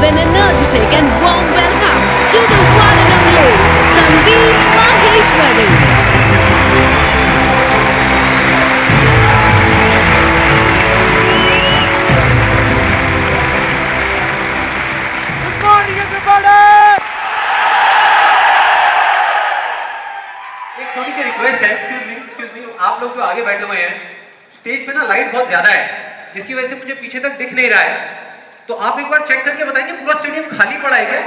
give an energetic and warm welcome to the one and only Sandeep Maheshwari. Good morning, everybody! एक छोटी सी request है, excuse me, आप लोग जो आगे बैठे हुए हैं, स्टेज पे ना लाइट बहुत ज्यादा है, जिसकी वजह से मुझे पीछे तक दिख नहीं रहा है, तो आप एक बार चेक करके बताएंगे पूरा स्टेडियम खाली पड़ा है क्या?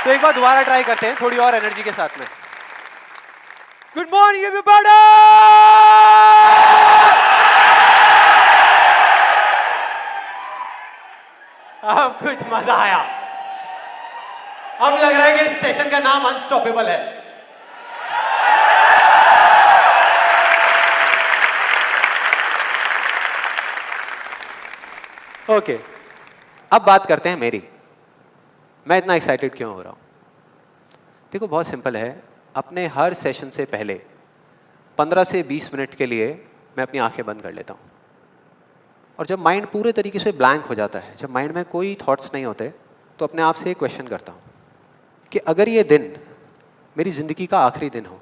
तो एक बार दोबारा ट्राई करते हैं थोड़ी और एनर्जी के साथ में. Good morning everybody! अब कुछ मजा आया. अब लग रहा है कि इस सेशन का नाम अनस्टॉपेबल है. ओके, अब बात करते हैं मेरी. मैं इतना एक्साइटेड क्यों हो रहा हूं? देखो, बहुत सिंपल है. अपने हर सेशन से पहले 15 से 20 मिनट के लिए मैं अपनी आंखें बंद कर लेता हूं. और जब माइंड पूरे तरीके से ब्लैंक हो जाता है, जब माइंड में कोई थॉट्स नहीं होते, तो अपने आप से एक क्वेश्चन करता हूं कि अगर ये दिन मेरी ज़िंदगी का आखिरी दिन हो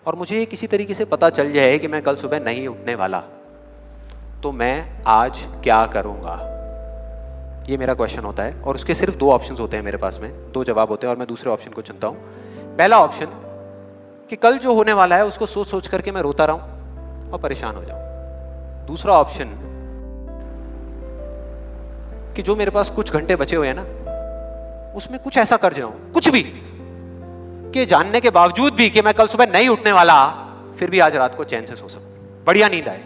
और मुझे किसी तरीके से पता चल जाए कि मैं कल सुबह नहीं उठने वाला, तो मैं आज क्या करूँगा? ये मेरा क्वेश्चन होता है. और उसके सिर्फ 2 ऑप्शंस होते हैं मेरे पास में, 2 जवाब होते हैं और मैं दूसरे ऑप्शन को चुनता हूँ. पहला ऑप्शन कि कल जो होने वाला है उसको सोच सोच करके मैं रोता रहूं और परेशान हो जाऊं. दूसरा ऑप्शन कि जो मेरे पास कुछ घंटे बचे हुए हैं ना, उसमें कुछ ऐसा कर जाऊं, कुछ भी, कि जानने के बावजूद भी कि मैं कल सुबह नहीं उठने वाला, फिर भी आज रात को चैन से सो सकूं, बढ़िया नींद आए.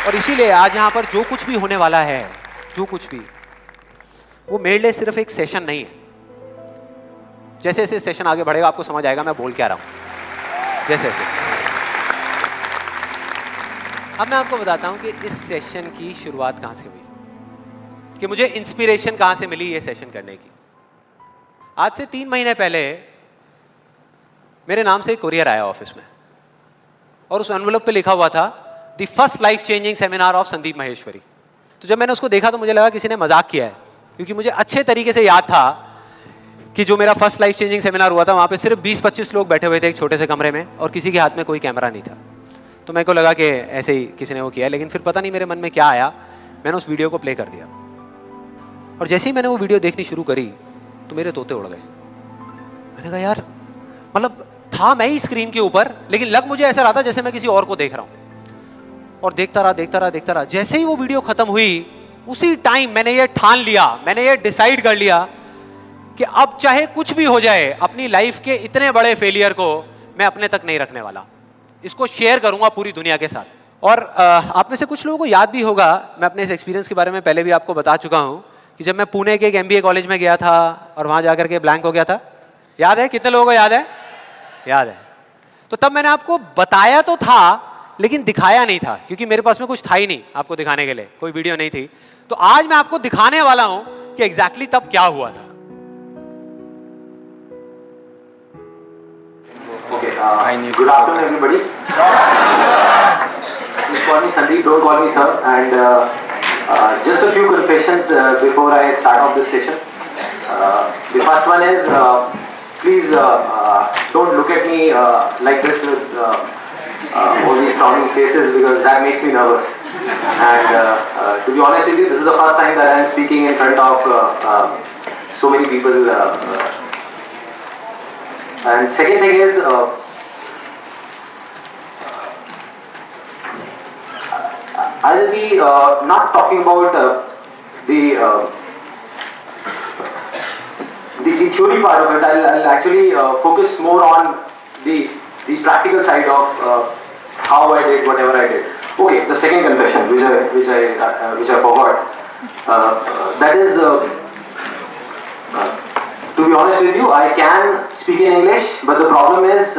और इसीलिए आज यहां पर जो कुछ भी होने वाला है, जो कुछ भी, वो मेरे लिए सिर्फ एक सेशन नहीं है. जैसे जैसे सेशन आगे बढ़ेगा आपको समझ आएगा मैं बोल क्या रहा हूं. जैसे जैसे अब मैं आपको बताता हूं कि इस सेशन की शुरुआत कहां से हुई, कि मुझे इंस्पिरेशन कहां से मिली ये सेशन करने की. आज से 3 महीने पहले मेरे नाम से एक कुरियर आया ऑफिस में और उस एनवेलप पे लिखा हुआ था the first life changing seminar of Sandeep Maheshwari. तो जब मैंने उसको देखा तो मुझे लगा किसी ने मजाक किया है, क्योंकि मुझे अच्छे तरीके से याद था कि जो मेरा फर्स्ट लाइफ चेंजिंग सेमिनार हुआ था वहाँ पे सिर्फ 20-25 लोग बैठे हुए थे एक छोटे से कमरे में और किसी के हाथ में कोई कैमरा नहीं था. तो मेरे को लगा कि ऐसे ही किसी ने वो किया, लेकिन फिर पता नहीं मेरे मन में क्या आया, मैंने उस वीडियो को प्ले कर दिया. और जैसे ही मैंने वो वीडियो देखनी शुरू करी तो मेरे तोते उड़ गए. मैंने कहा यार, मतलब था मैं ही स्क्रीन के ऊपर, लेकिन लग मुझे ऐसा रहा था जैसे मैं किसी और को देख रहा हूँ. और देखता रहा. जैसे ही वो वीडियो खत्म हुई, उसी टाइम मैंने ये ठान लिया, मैंने ये डिसाइड कर लिया कि अब चाहे कुछ भी हो जाए, अपनी लाइफ के इतने बड़े फेलियर को मैं अपने तक नहीं रखने वाला, इसको शेयर करूंगा पूरी दुनिया के साथ. और आप में से कुछ लोगों को याद भी होगा, मैं अपने इस एक्सपीरियंस के बारे में पहले भी आपको बता चुका हूं कि जब मैं पुणे के एक MBA कॉलेज में गया था और वहां जाकर के ब्लैंक हो गया था. याद है? कितने लोगों को याद है? याद है. तो तब मैंने आपको बताया तो था, लेकिन दिखाया नहीं था, क्योंकि मेरे पास में कुछ था ही नहीं आपको दिखाने के लिए, कोई वीडियो नहीं थी. तो आज मैं आपको दिखाने वाला हूं कि एग्जैक्टली तब क्या हुआ था. Okay, good afternoon everybody. Just call me Sandeep, don't call me sir. And just a few confessions before I start off this session. The first one is, please don't look at me like this with all these frowning faces, because that makes me nervous. And to be honest with you, this is the first time that I am speaking in front of so many people. And second thing is, I'll be not talking about the theory part of it. I'll actually focus more on the practical side of how I did whatever I did. Okay, the second confession, which I forgot. That is. To be honest with you, I can speak in English, but the problem is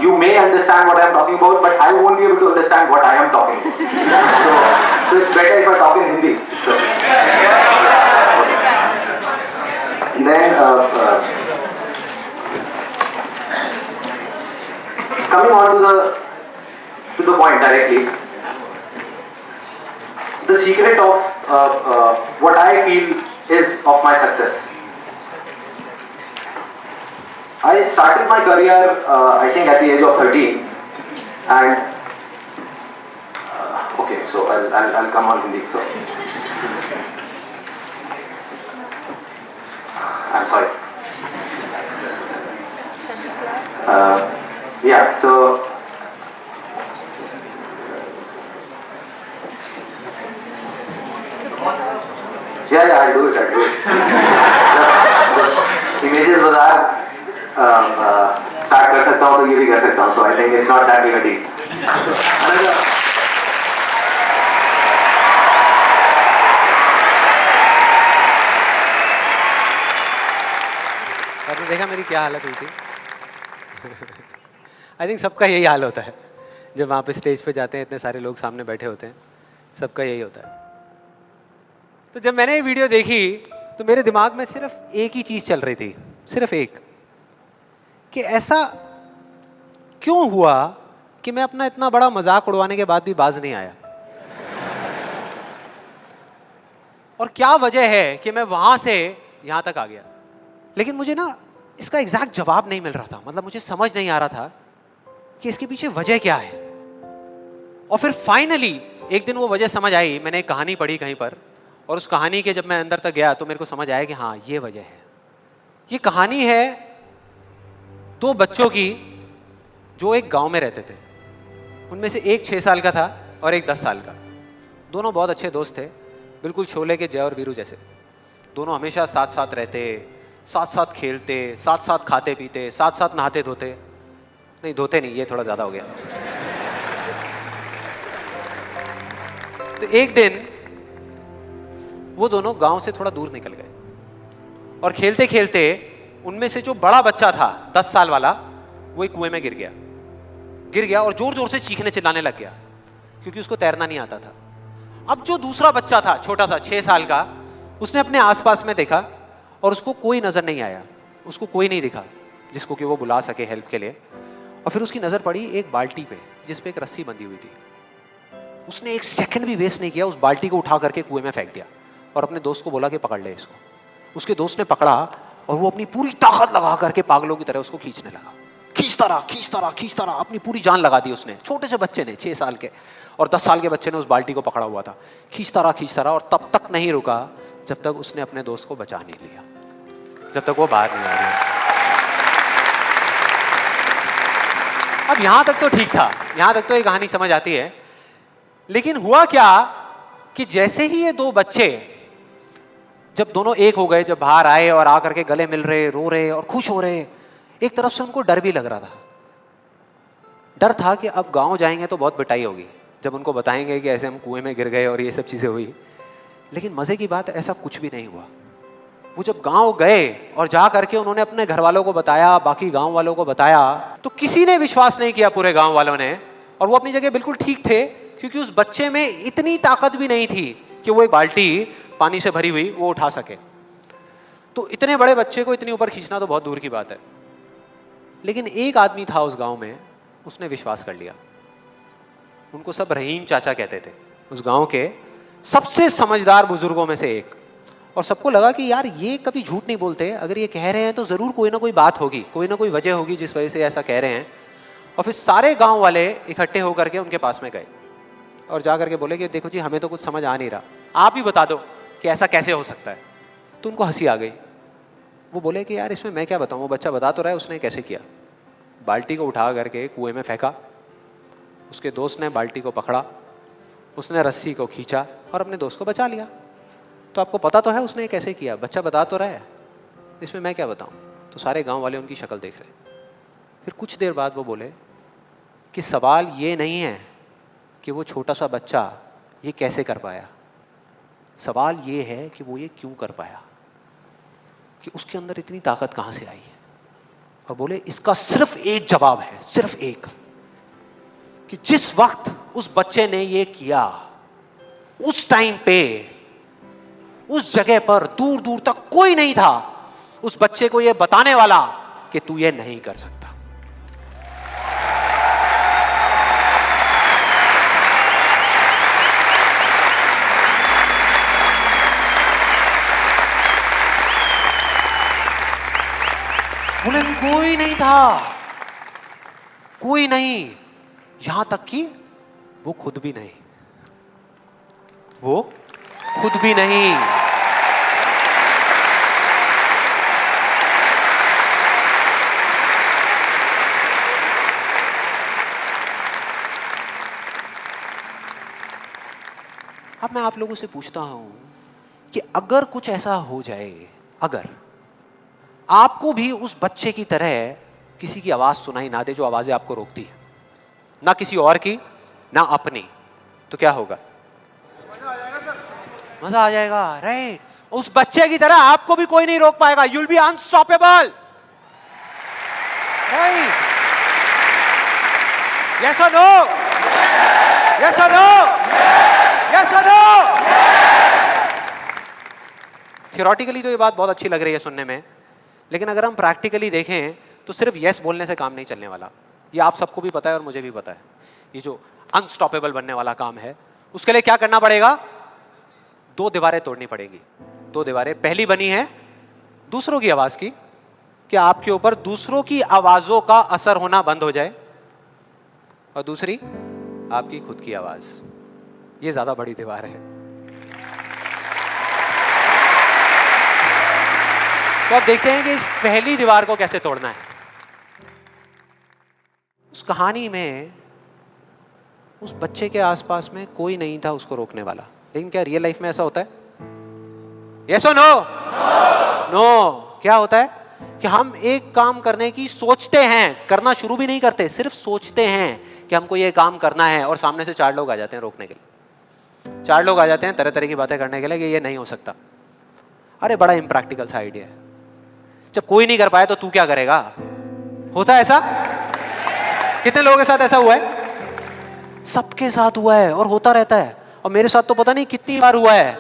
you may understand what I am talking about, but I won't be able to understand what I am talking about. So it's better if I talk in Hindi. So, okay. Then, coming on to the point directly, the secret of what I feel is of my success. I started my career, I think, at the age of 13, and okay, so I'll come on Hindi. So, I'm sorry. Yeah, so yeah, I'll do it. The images बाजार start कर सकता हूँ तो ये भी कर सकता हूँ. So I think it's not that big a deal. आपने देखा मेरी क्या हालत हुई थी. आई थिंक सबका यही हाल होता है जब वहाँ पे स्टेज पे जाते हैं, इतने सारे लोग सामने बैठे होते हैं, सबका यही होता है. तो जब मैंने ये वीडियो देखी तो मेरे दिमाग में सिर्फ एक ही चीज़ चल रही थी, सिर्फ एक, कि ऐसा क्यों हुआ कि मैं अपना इतना बड़ा मजाक उड़वाने के बाद भी बाज नहीं आया, और क्या वजह है कि मैं वहाँ से यहाँ तक आ गया. लेकिन मुझे ना इसका एग्जैक्ट जवाब नहीं मिल रहा था. मतलब मुझे समझ नहीं आ रहा था कि इसके पीछे वजह क्या है. और फिर फाइनली एक दिन वो वजह समझ आई. मैंने एक कहानी पढ़ी कहीं पर, और उस कहानी के जब मैं अंदर तक गया तो मेरे को समझ आया कि हाँ, ये वजह है. ये कहानी है दो बच्चों की जो एक गांव में रहते थे. उनमें से एक 6 साल का था और एक 10 साल का. दोनों बहुत अच्छे दोस्त थे, बिल्कुल शोले के जय और वीरू जैसे. दोनों हमेशा साथ साथ रहते, साथ साथ खेलते, साथ साथ खाते पीते, साथ साथ नहाते धोते. नहीं, धोते नहीं, ये थोड़ा ज़्यादा हो गया. तो एक दिन वो दोनों गांव से थोड़ा दूर निकल गए, और खेलते खेलते उनमें से जो बड़ा बच्चा था 10 साल वाला, वो एक कुएं में गिर गया और जोर जोर से चीखने चिल्लाने लग गया क्योंकि उसको तैरना नहीं आता था. अब जो दूसरा बच्चा था, छोटा सा 6 साल का, उसने अपने आसपास में देखा और उसको कोई नजर नहीं आया, उसको कोई नहीं दिखा जिसको कि वो बुला सके हेल्प के लिए. और फिर उसकी नजर पड़ी एक बाल्टी पे जिस पे एक रस्सी बंधी हुई थी. उसने एक सेकंड भी वेस्ट नहीं किया, उस बाल्टी को उठा करके कुएं में फेंक दिया और अपने दोस्त को बोला कि पकड़ ले इसको. उसके दोस्त ने पकड़ा और वो अपनी पूरी ताकत लगा करके पागलों की तरह उसको खींचने लगा. खींचता रहा, अपनी पूरी जान लगा दी उसने. छोटे से बच्चे ने, 6 साल के और 10 साल के बच्चे ने उस बाल्टी को पकड़ा हुआ था. खींचता रहा और तब तक नहीं रुका जब तक उसने अपने दोस्त को बचा नहीं लिया, जब तक वो बाहर नहीं आ गया. अब यहां तक तो ठीक था, यहां तक तो ये कहानी समझ आती है. लेकिन हुआ क्या कि जैसे ही ये दो बच्चे, जब दोनों एक हो गए, जब बाहर आए और आकर के गले मिल रहे, रो रहे और खुश हो रहे, एक तरफ से उनको डर भी लग रहा था. डर था कि अब गांव जाएंगे तो बहुत पिटाई होगी जब उनको बताएंगे कि ऐसे हम कुएं में गिर गए और ये सब चीजें हुई. लेकिन मजे की बात, ऐसा कुछ भी नहीं हुआ. वो जब गांव गए और जा करके उन्होंने अपने घर वालों को बताया, बाकी गांव वालों को बताया, तो किसी ने विश्वास नहीं किया, पूरे गांव वालों ने. और वो अपनी जगह बिल्कुल ठीक थे, क्योंकि उस बच्चे में इतनी ताकत भी नहीं थी कि वो एक बाल्टी पानी से भरी हुई वो उठा सके. तो इतने बड़े बच्चे को इतनी ऊपर खींचना तो बहुत दूर की बात है. लेकिन एक आदमी था उस गांव में, उसने विश्वास कर लिया. उनको सब रहीम चाचा कहते थे, उस गांव के सबसे समझदार बुजुर्गों में से एक. और सबको लगा कि यार ये कभी झूठ नहीं बोलते, अगर ये कह रहे हैं तो जरूर कोई ना कोई बात होगी, कोई ना कोई वजह होगी जिस वजह से ऐसा कह रहे हैं. और फिर सारे गांव वाले इकट्ठे होकर के उनके पास में गए और जा करके बोले कि देखो जी, हमें तो कुछ समझ आ नहीं रहा, आप ही बता दो कि ऐसा कैसे हो सकता है. तो उनको हंसी आ गई. वो बोले कि यार इसमें मैं क्या बताऊं, वो बच्चा बता तो रहा है उसने कैसे किया. बाल्टी को उठा करके कुएं में फेंका, उसके दोस्त ने बाल्टी को पकड़ा, उसने रस्सी को खींचा और अपने दोस्त को बचा लिया. तो आपको पता तो है उसने कैसे किया, बच्चा बता तो रहा है, इसमें मैं क्या बताऊं. तो सारे गांव वाले उनकी शक्ल देख रहे. फिर कुछ देर बाद वो बोले कि सवाल ये नहीं है कि वो छोटा सा बच्चा ये कैसे कर पाया, सवाल ये है कि वो ये क्यों कर पाया, कि उसके अंदर इतनी ताकत कहां से आई है. और बोले इसका सिर्फ एक जवाब है, सिर्फ एक, कि जिस वक्त उस बच्चे ने ये किया, उस टाइम पे उस जगह पर दूर दूर तक कोई नहीं था उस बच्चे को यह बताने वाला कि तू ये नहीं कर सकता। बोले कोई नहीं था, कोई नहीं, यहां तक कि वो खुद भी नहीं, वो खुद भी नहीं। अब मैं आप लोगों से पूछता हूं कि अगर कुछ ऐसा हो जाए, अगर आपको भी उस बच्चे की तरह किसी की आवाज सुनाई ना दे जो आवाजें आपको रोकती है, ना किसी और की ना अपनी, तो क्या होगा? मजा आ जाएगा, राइट? उस बच्चे की तरह आपको भी कोई नहीं रोक पाएगा। You'll be unstoppable, right? Yes और नो? यस और नो? यस और नो? थियोरेटिकली तो ये बात बहुत अच्छी लग रही है सुनने में, लेकिन अगर हम प्रैक्टिकली देखें तो सिर्फ यस बोलने से काम नहीं चलने वाला। ये आप सबको भी पता है और मुझे भी पता है। ये जो अनस्टॉपेबल बनने वाला काम है, उसके लिए क्या करना पड़ेगा? 2 दीवारें तोड़नी पड़ेगी। 2 दीवारें, पहली बनी है दूसरों की आवाज की, कि आपके ऊपर दूसरों की आवाजों का असर होना बंद हो जाए, और दूसरी आपकी खुद की आवाज। ये ज्यादा बड़ी दीवार है। तो अब देखते हैं कि इस पहली दीवार को कैसे तोड़ना है। उस कहानी में उस बच्चे के आसपास में कोई नहीं था उसको रोकने वाला, लेकिन क्या रियल लाइफ में ऐसा होता है? यस और नो? नो। क्या होता है कि हम एक काम करने की सोचते हैं, करना शुरू भी नहीं करते, सिर्फ सोचते हैं कि हमको ये काम करना है, और सामने से 4 लोग आ जाते हैं रोकने के लिए। 4 लोग आ जाते हैं तरह तरह की बातें करने के लिए कि ये नहीं हो सकता। अरे बड़ा इम्प्रैक्टिकल सा आइडिया है। जब कोई नहीं कर पाया तो तू क्या करेगा? होता है ऐसा? कितने लोगों के साथ ऐसा हुआ है? सबके साथ हुआ है और होता रहता है। और मेरे साथ तो पता नहीं कितनी बार हुआ है।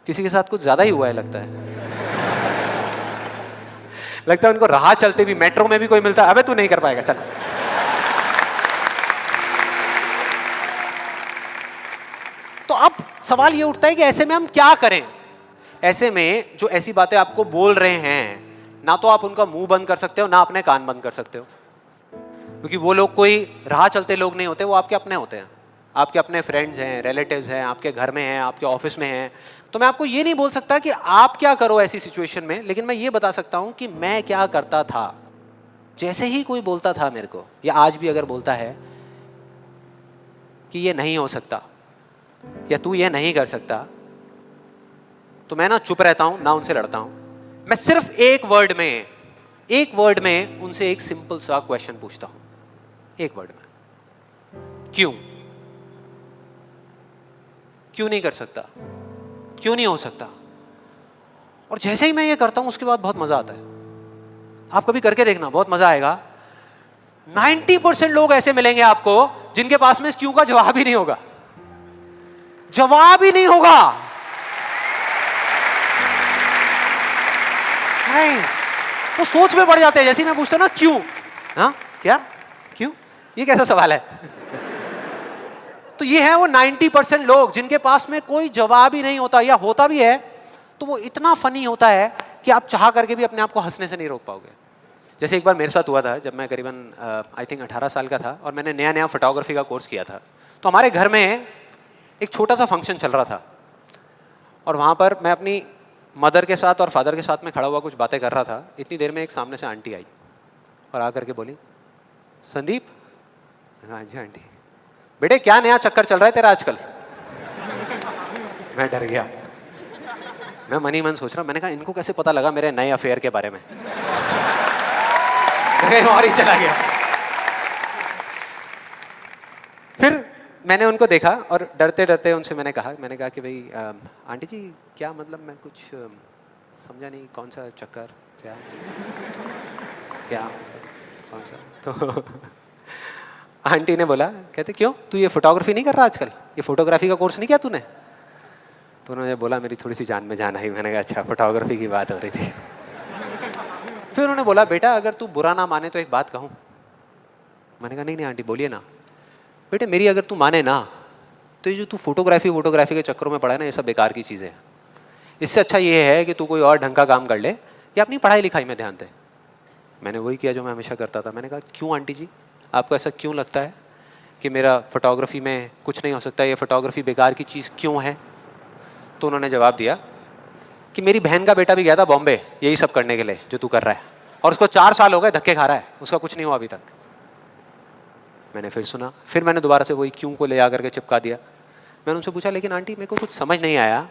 किसी के साथ कुछ ज्यादा ही हुआ है लगता है। लगता है उनको राह चलते भी, मेट्रो में भी कोई मिलता है, अबे तू नहीं कर पाएगा, चल। तो अब सवाल ये उठता है कि ऐसे में हम क्या करें? ऐसे में जो ऐसी बातें आपको बोल रहे हैं, ना तो आप उनका मुंह बंद कर सकते हो, ना अपने कान बंद कर सकते हो, क्योंकि वो लोग कोई राह चलते लोग नहीं होते, वो आपके अपने होते हैं। आपके अपने फ्रेंड्स हैं, रिलेटिव्स हैं, आपके घर में हैं, आपके ऑफिस में हैं। तो मैं आपको ये नहीं बोल सकता कि आप क्या करो ऐसी सिचुएशन में, लेकिन मैं ये बता सकता हूं कि मैं क्या करता था। जैसे ही कोई बोलता था मेरे को, या आज भी अगर बोलता है कि ये नहीं हो सकता या तू ये नहीं कर सकता, तो मैं ना चुप रहता हूं, ना उनसे लड़ता हूं। मैं सिर्फ एक वर्ड में उनसे एक सिंपल सा क्वेश्चन पूछता हूं, एक वर्ड में। क्यों? क्यों नहीं कर सकता? क्यों नहीं हो सकता? और जैसे ही मैं ये करता हूं उसके बाद बहुत मजा आता है। आप कभी करके देखना, बहुत मजा आएगा। 90% लोग ऐसे मिलेंगे आपको जिनके पास में इस क्यों का जवाब ही नहीं होगा। जवाब ही नहीं होगा। नहीं, वो सोच में पड़ जाते हैं। जैसे मैं पूछता ना क्यों, हाँ क्या, क्यों, ये कैसा सवाल है? तो ये है वो 90% लोग जिनके पास में कोई जवाब ही नहीं होता, या होता भी है तो वो इतना फनी होता है कि आप चाह करके भी अपने आप को हंसने से नहीं रोक पाओगे। जैसे एक बार मेरे साथ हुआ था, जब मैं करीबन आई थिंक 18 साल का था और मैंने नया फोटोग्राफी का कोर्स किया था। तो हमारे घर में एक छोटा सा फंक्शन चल रहा था, और वहाँ पर मैं अपनी मदर के साथ और फादर के साथ में खड़ा हुआ कुछ बातें कर रहा था। इतनी देर में एक सामने से आंटी आई और आकर के बोली, संदीप। हाँ जी आंटी। बेटे क्या नया चक्कर चल रहा है तेरा आजकल? मैं डर गया। मैं मन ही मन सोच रहा, मैंने कहा इनको कैसे पता लगा मेरे नए अफेयर के बारे में? और ही चला गया। फिर मैंने उनको देखा और डरते डरते उनसे मैंने कहा कि भाई आंटी जी क्या मतलब, मैं कुछ समझा नहीं, कौन सा चक्कर, क्या क्या कौन सा? तो आंटी ने बोला, कहते क्यों तू ये फोटोग्राफी नहीं कर रहा आजकल? ये फोटोग्राफी का कोर्स नहीं किया तूने? तो उन्होंने बोला, मेरी थोड़ी सी जान में जान आई। मैंने कहा अच्छा, फोटोग्राफी की बात हो रही थी। फिर उन्होंने बोला, बेटा अगर तू बुरा ना माने तो एक बात कहूँ। मैंने कहा नहीं नहीं आंटी बोलिए ना। बेटे मेरी अगर तू माने ना, तो ये जो तू फोटोग्राफी के चक्करों में पड़ा है ना, ये सब बेकार की चीज़ें हैं। इससे अच्छा ये है कि तू कोई और ढंग का काम कर ले या अपनी पढ़ाई लिखाई में ध्यान दे। मैंने वही किया जो मैं हमेशा करता था। मैंने कहा क्यों आंटी जी, आपको ऐसा क्यों लगता है कि मेरा फोटोग्राफी में कुछ नहीं हो सकता, ये फोटोग्राफी बेकार की चीज़ क्यों है? तो उन्होंने जवाब दिया कि मेरी बहन का बेटा भी गया था बॉम्बे यही सब करने के लिए जो तू कर रहा है, और उसको 4 साल हो गए धक्के खा रहा है, उसका कुछ नहीं हुआ अभी तक। मैंने फिर सुना, फिर मैंने दोबारा से वही क्यों को ले आकर के चिपका दिया। मैंने उनसे पूछा, लेकिन आंटी मेरे को कुछ समझ नहीं आया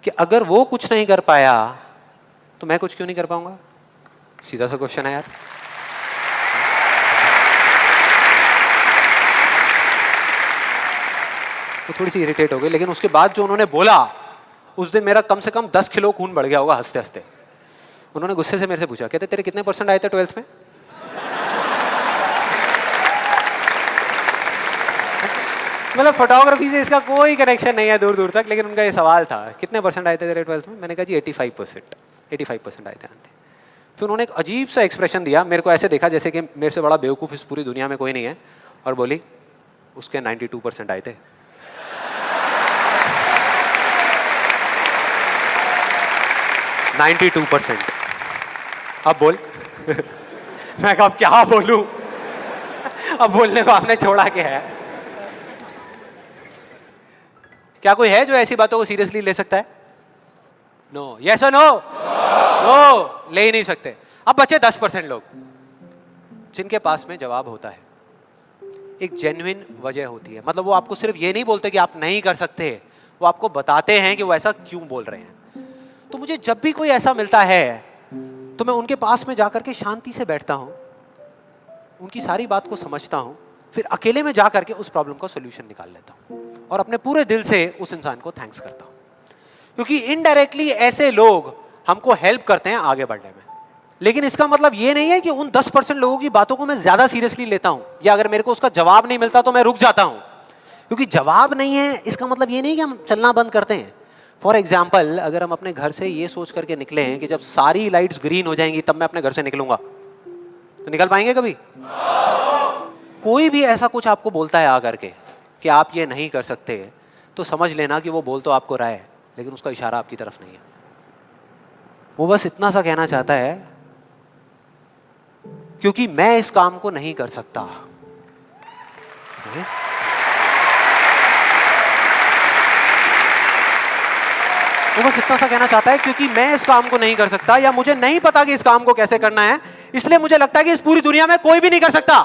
कि अगर वो कुछ नहीं कर पाया तो मैं कुछ क्यों नहीं कर पाऊंगा? सीधा सा क्वेश्चन है यार। वो थोड़ी सी इरिटेट हो गई, लेकिन उसके बाद जो उन्होंने बोला, उस दिन मेरा कम से कम 10 किलो खून बढ़ गया होगा हंसते हंसते। उन्होंने गुस्से से मेरे से पूछा, कहते तेरे कितने % आए थे 12th में? मतलब फोटोग्राफी से इसका कोई कनेक्शन नहीं है दूर दूर तक, लेकिन उनका ये सवाल था कितने % आए थे तेरे 12th में? मैंने कहा जी 85% आए थे आंटी। फिर उन्होंने एक अजीब सा एक्सप्रेशन दिया, मेरे को ऐसे देखा जैसे कि मेरे से बड़ा बेवकूफ़ इस पूरी दुनिया में कोई नहीं है, और बोली उसके 92% आए थे। अब बोल। मैं कहा अब क्या बोलूं? अब बोलने को आपने छोड़ा क्या है? क्या कोई है जो ऐसी बातों को सीरियसली ले सकता है? नो। यस और नो? नो, ले ही नहीं सकते। अब बचे 10% लोग जिनके पास में जवाब होता है, एक जेन्युइन वजह होती है। मतलब वो आपको सिर्फ ये नहीं बोलते कि आप नहीं कर सकते, वो आपको बताते हैं कि वो ऐसा क्यों बोल रहे हैं। तो मुझे जब भी कोई ऐसा मिलता है तो मैं उनके पास में जाकर के शांति से बैठता हूं, उनकी सारी बात को समझता हूं, फिर अकेले में जाकर के उस प्रॉब्लम का सॉल्यूशन निकाल लेता हूं और अपने पूरे दिल से उस इंसान को थैंक्स करता हूं। क्योंकि इनडायरेक्टली ऐसे लोग हमको हेल्प करते हैं आगे बढ़ने में। लेकिन इसका मतलब ये नहीं है कि उन 10% लोगों की बातों को मैं ज्यादा सीरियसली लेता हूं, या अगर मेरे को उसका जवाब नहीं मिलता तो मैं रुक जाता हूं। क्योंकि जवाब नहीं है इसका मतलब ये नहीं कि हम चलना बंद करते हैं। फॉर एग्जाम्पल, अगर हम अपने घर से ये सोच करके निकले हैं कि जब सारी लाइट्स ग्रीन हो जाएंगी तब मैं अपने घर से निकलूंगा, तो निकल पाएंगे कभी? कोई भी ऐसा कुछ आपको बोलता है आकर के कि आप ये नहीं कर सकते, तो समझ लेना कि वो बोल तो आपको रहा है, लेकिन उसका इशारा आपकी तरफ नहीं है। वो बस इतना सा कहना चाहता है क्योंकि मैं इस काम को नहीं कर सकता। वो बस इतना सा कहना चाहता है क्योंकि मैं इस काम को नहीं कर सकता, या मुझे नहीं पता कि इस काम को कैसे करना है, इसलिए मुझे लगता है कि इस पूरी दुनिया में कोई भी नहीं कर सकता।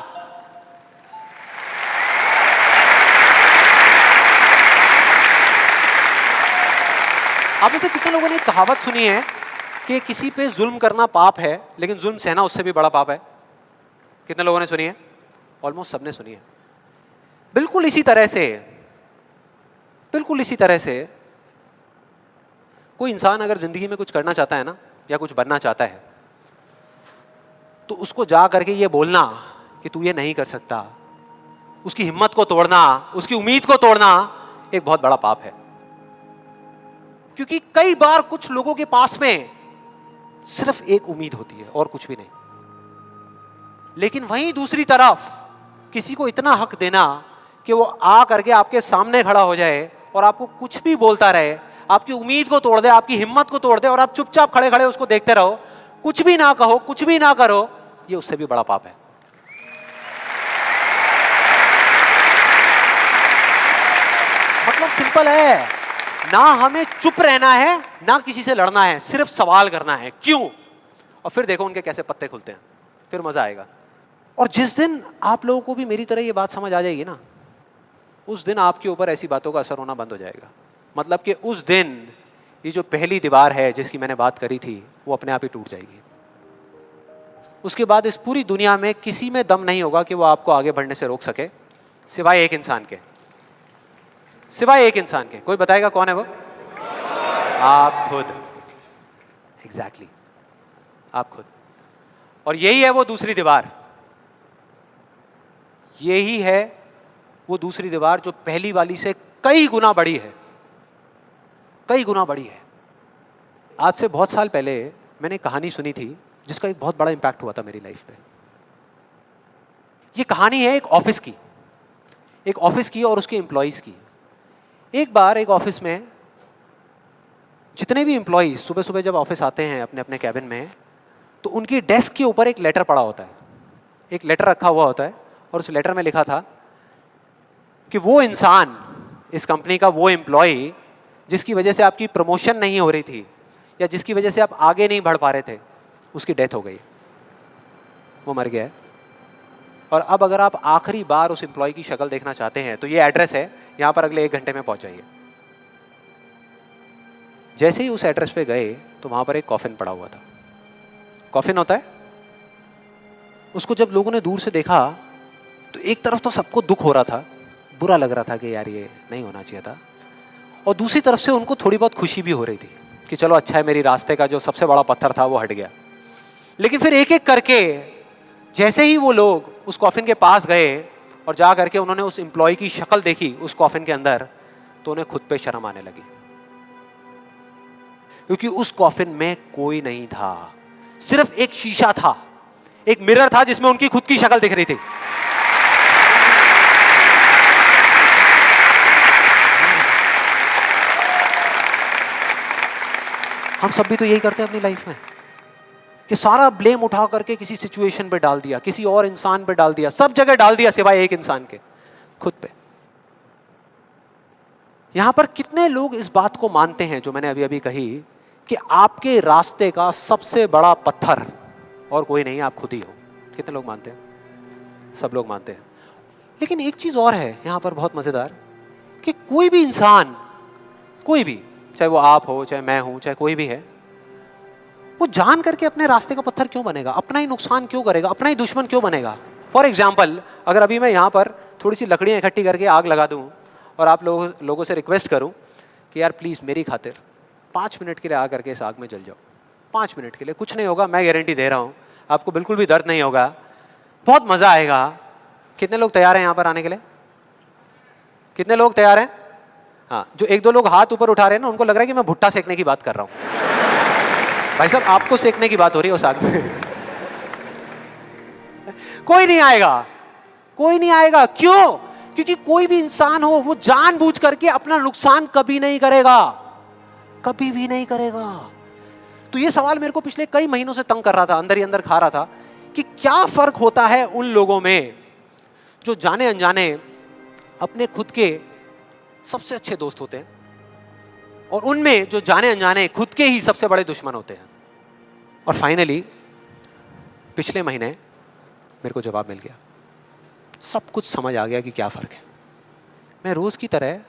आप में से कितने लोगों ने कहावत सुनी है कि किसी पे जुल्म करना पाप है, लेकिन जुल्म सहना उससे भी बड़ा पाप है? कितने लोगों ने सुनी है? ऑलमोस्ट सबने सुनी है। बिल्कुल इसी तरह से कोई इंसान अगर जिंदगी में कुछ करना चाहता है ना, या कुछ बनना चाहता है, तो उसको जा करके ये बोलना कि तू ये नहीं कर सकता, उसकी हिम्मत को तोड़ना, उसकी उम्मीद को तोड़ना एक बहुत बड़ा पाप है। क्योंकि कई बार कुछ लोगों के पास में सिर्फ एक उम्मीद होती है और कुछ भी नहीं, लेकिन वहीं दूसरी तरफ किसी को इतना हक देना कि वो आ करके आपके सामने खड़ा हो जाए और आपको कुछ भी बोलता रहे, आपकी उम्मीद को तोड़ दे, आपकी हिम्मत को तोड़ दे, और आप चुपचाप खड़े खड़े उसको देखते रहो, कुछ भी ना कहो, कुछ भी ना करो, ये उससे भी बड़ा पाप है। मतलब सिंपल है, ना हमें चुप रहना है, ना किसी से लड़ना है, सिर्फ सवाल करना है क्यों, और फिर देखो उनके कैसे पत्ते खुलते हैं, फिर मजा आएगा। और जिस दिन आप लोगों को भी मेरी तरह ये बात समझ आ जाएगी ना, उस दिन आपके ऊपर ऐसी बातों का असर होना बंद हो जाएगा। मतलब कि उस दिन ये जो पहली दीवार है जिसकी मैंने बात करी थी, वो अपने आप ही टूट जाएगी। उसके बाद इस पूरी दुनिया में किसी में दम नहीं होगा कि वो आपको आगे बढ़ने से रोक सके, सिवाय एक इंसान के। कोई बताएगा कौन है वो? आप खुद। एग्जैक्टली, आप खुद। और यही है वो दूसरी दीवार, यही है वो दूसरी दीवार जो पहली वाली से कई गुना बड़ी है। कई गुना बड़ी है। आज से बहुत साल पहले मैंने एक कहानी सुनी थी जिसका एक बहुत बड़ा इंपैक्ट हुआ था मेरी लाइफ पे। ये कहानी है एक ऑफिस की और उसके एम्प्लॉइज की। एक बार एक ऑफिस में जितने भी एम्प्लॉइज सुबह सुबह जब ऑफिस आते हैं अपने अपने कैबिन में, तो उनकी डेस्क के ऊपर एक लेटर पड़ा होता है, एक लेटर रखा हुआ होता है, और उस लेटर में लिखा था कि वो इंसान, इस कंपनी का वो एम्प्लॉय जिसकी वजह से आपकी प्रमोशन नहीं हो रही थी या जिसकी वजह से आप आगे नहीं बढ़ पा रहे थे, उसकी डेथ हो गई, वो मर गया है। और अब अगर आप आखिरी बार उस एम्प्लॉय की शक्ल देखना चाहते हैं तो ये एड्रेस है, यहां पर अगले 1 घंटे में पहुंच जाइए। जैसे ही उस एड्रेस पे गए तो वहां पर एक कॉफिन पड़ा हुआ था। कॉफिन होता है, उसको जब लोगों ने दूर से देखा तो एक तरफ तो सबको दुख हो रहा था, बुरा लग रहा था कि यार ये नहीं होना चाहिए था, और दूसरी तरफ से उनको थोड़ी बहुत खुशी भी हो रही थी कि चलो अच्छा है, मेरी रास्ते का जो सबसे बड़ा पत्थर था वो हट गया। लेकिन फिर एक एक करके जैसे ही वो लोग उस कॉफिन के पास गए और जा करके उन्होंने उस एम्प्लॉय की शक्ल देखी उस कॉफिन के अंदर, तो उन्हें खुद पे शर्म आने लगी, क्योंकि उस कॉफिन में कोई नहीं था, सिर्फ एक शीशा था, एक मिरर था जिसमें उनकी खुद की शक्ल दिख रही थी। हम सब भी तो यही करते हैं अपनी लाइफ में कि सारा ब्लेम उठा करके किसी सिचुएशन पे डाल दिया, किसी और इंसान पे डाल दिया, सब जगह डाल दिया सिवाय एक इंसान के, खुद पे। यहां पर कितने लोग इस बात को मानते हैं जो मैंने अभी अभी कही कि आपके रास्ते का सबसे बड़ा पत्थर और कोई नहीं, आप खुद ही हो? कितने लोग मानते हैं? सब लोग मानते हैं। लेकिन एक चीज और है यहां पर बहुत मजेदार, कि कोई भी इंसान, कोई भी, चाहे वो आप हो, चाहे मैं हूं, चाहे कोई भी है, वो जान करके अपने रास्ते का पत्थर क्यों बनेगा? अपना ही नुकसान क्यों करेगा? अपना ही दुश्मन क्यों बनेगा? फॉर एग्जाम्पल, अगर अभी मैं यहाँ पर थोड़ी सी लकड़ियाँ इकट्ठी करके आग लगा दूँ और आप लोगों से रिक्वेस्ट करूँ कि यार प्लीज़ मेरी खातिर 5 मिनट के लिए आ करके इस आग में जल जाओ, 5 मिनट के लिए, कुछ नहीं होगा, मैं गारंटी दे रहा हूँ, आपको बिल्कुल भी दर्द नहीं होगा, बहुत मज़ा आएगा। कितने लोग तैयार हैं यहाँ पर आने के लिए? कितने लोग तैयार हैं? हाँ, जो 1-2 लोग हाथ ऊपर उठा रहे हैं ना, उनको लग रहा है कि मैं भुट्टा सेकने की बात कर रहा हूँ। भाई साहब, आपको सेकने की बात हो रही है उस आग में। कोई नहीं आएगा, कोई नहीं आएगा। क्यों? क्योंकि कोई भी इंसान हो वो जानबूझ करके अपना नुकसान कभी नहीं करेगा, कभी भी नहीं करेगा। तो ये सवाल मेरे को पिछले कई महीनों से तंग कर रहा था, अंदर ही अंदर खा रहा था कि क्या फर्क होता है उन लोगों में जो जाने अनजाने अपने खुद के सबसे अच्छे दोस्त होते हैं और उनमें जो जाने अनजाने खुद के ही सबसे बड़े दुश्मन होते हैं। और फाइनली पिछले महीने मेरे को जवाब मिल गया, सब कुछ समझ आ गया कि क्या फ़र्क है। मैं रोज़ की तरह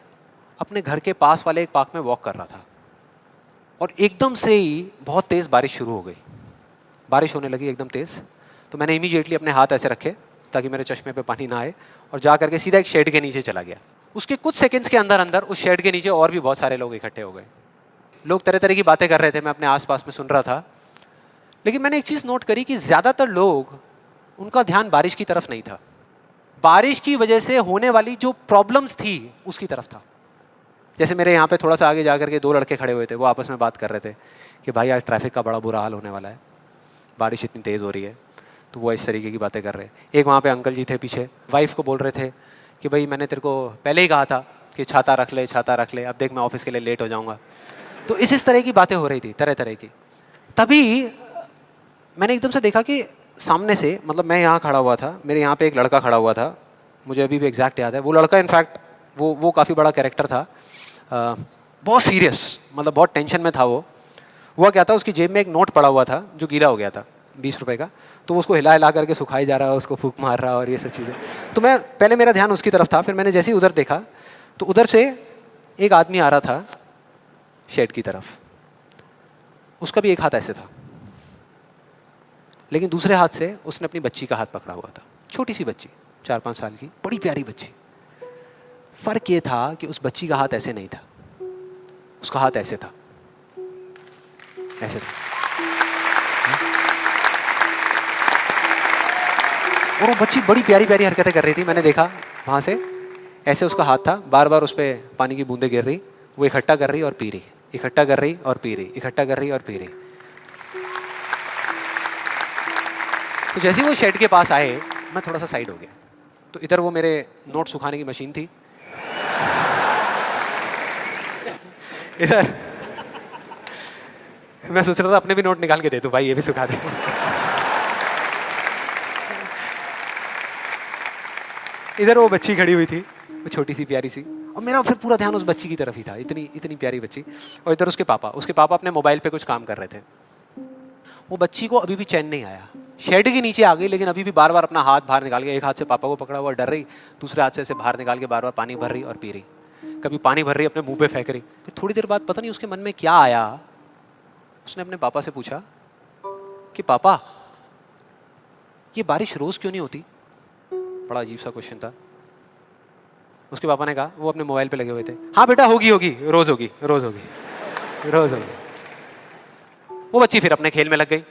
अपने घर के पास वाले एक पार्क में वॉक कर रहा था और एकदम से ही बहुत तेज़ बारिश शुरू हो गई, बारिश होने लगी एकदम तेज़। तो मैंने इमीडिएटली अपने हाथ ऐसे रखे ताकि मेरे चश्मे पे पानी ना आए और जा करके सीधा एक शेड के नीचे चला गया। उसके कुछ सेकंड्स के अंदर अंदर उस शेड के नीचे और भी बहुत सारे लोग इकट्ठे हो गए। लोग तरह तरह की बातें कर रहे थे, मैं अपने आसपास में सुन रहा था। लेकिन मैंने एक चीज़ नोट करी कि ज़्यादातर लोग, उनका ध्यान बारिश की तरफ नहीं था, बारिश की वजह से होने वाली जो प्रॉब्लम्स थी उसकी तरफ था। जैसे मेरे यहाँ पे थोड़ा सा आगे जा करके 2 लड़के खड़े हुए थे, वो आपस में बात कर रहे थे कि भाई आज ट्रैफिक का बड़ा बुरा हाल होने वाला है, बारिश इतनी तेज़ हो रही है। तो वो इस तरीके की बातें कर रहे। एक वहाँ पे अंकल जी थे पीछे, वाइफ को बोल रहे थे कि भाई मैंने तेरे को पहले ही कहा था कि छाता रख ले, छाता रख ले, अब देख मैं ऑफिस के लिए लेट हो जाऊँगा। तो इस तरह की बातें हो रही थी, तरह तरह की। तभी मैंने एकदम से देखा कि सामने से, मतलब मैं यहाँ खड़ा हुआ था, मेरे यहाँ पे एक लड़का खड़ा हुआ था, मुझे अभी भी एग्जैक्ट याद है। वो लड़का इनफैक्ट वो काफ़ी बड़ा कैरेक्टर था, बहुत सीरियस, मतलब बहुत टेंशन में था वो। हुआ क्या था, उसकी जेब में एक नोट पड़ा हुआ था जो गीला हो गया था, 20 रुपए का। तो वो उसको हिला हिला करके सुखाई जा रहा है, उसको फूंक मार रहा और ये सब चीज़ें। तो मैं पहले, मेरा ध्यान उसकी तरफ था, फिर मैंने जैसे ही उधर देखा तो उधर से एक आदमी आ रहा था शेड की तरफ। उसका भी एक हाथ ऐसे था, लेकिन दूसरे हाथ से उसने अपनी बच्ची का हाथ पकड़ा हुआ था, छोटी सी बच्ची, 4-5 साल की, बड़ी प्यारी बच्ची। फर्क ये था कि उस बच्ची का हाथ ऐसे नहीं था, उसका हाथ ऐसे था, ऐसे था। और वो बच्ची बड़ी प्यारी प्यारी हरकतें कर रही थी। मैंने देखा वहाँ से, ऐसे उसका हाथ था, बार बार उस पर पानी की बूंदें गिर रही, वो इकट्ठा कर रही और पी रही, इकट्ठा कर रही और पी रही, इकट्ठा कर रही और पी रही। तो जैसे ही वो शेड के पास आए, मैं थोड़ा सा साइड हो गया। तो इधर वो मेरे नोट सुखाने की मशीन थी, इधर मैं सोच रहा था अपने भी नोट निकाल के दे दूं, भाई ये भी सुखा दे। इधर वो बच्ची खड़ी हुई थी, वो छोटी सी प्यारी सी, और मेरा फिर पूरा ध्यान उस बच्ची की तरफ ही था, इतनी इतनी प्यारी बच्ची। और इधर उसके पापा अपने मोबाइल पे कुछ काम कर रहे थे। वो बच्ची को अभी भी चैन नहीं आया, शेड के नीचे आ गई, लेकिन अभी भी बार बार अपना हाथ बाहर निकाल के, एक हाथ से पापा को पकड़ा हुआ डर रही, दूसरे हाथ से ऐसे बाहर निकाल के बार बार पानी भर रही और पी रही। कभी पानी भर रही, अपने मुंह पे फेंक रही। फिर थोड़ी देर बाद पता नहीं उसके मन में क्या आया, उसने अपने पापा से पूछा कि पापा ये बारिश रोज क्यों नहीं होती? बड़ा अजीब सा क्वेश्चन था। उसके पापा ने कहा, वो अपने मोबाइल पे लगे हुए थे, हाँ बेटा होगी होगी, रोज होगी, रोज होगी, रोज होगी। वो बच्ची फिर अपने खेल में लग गई।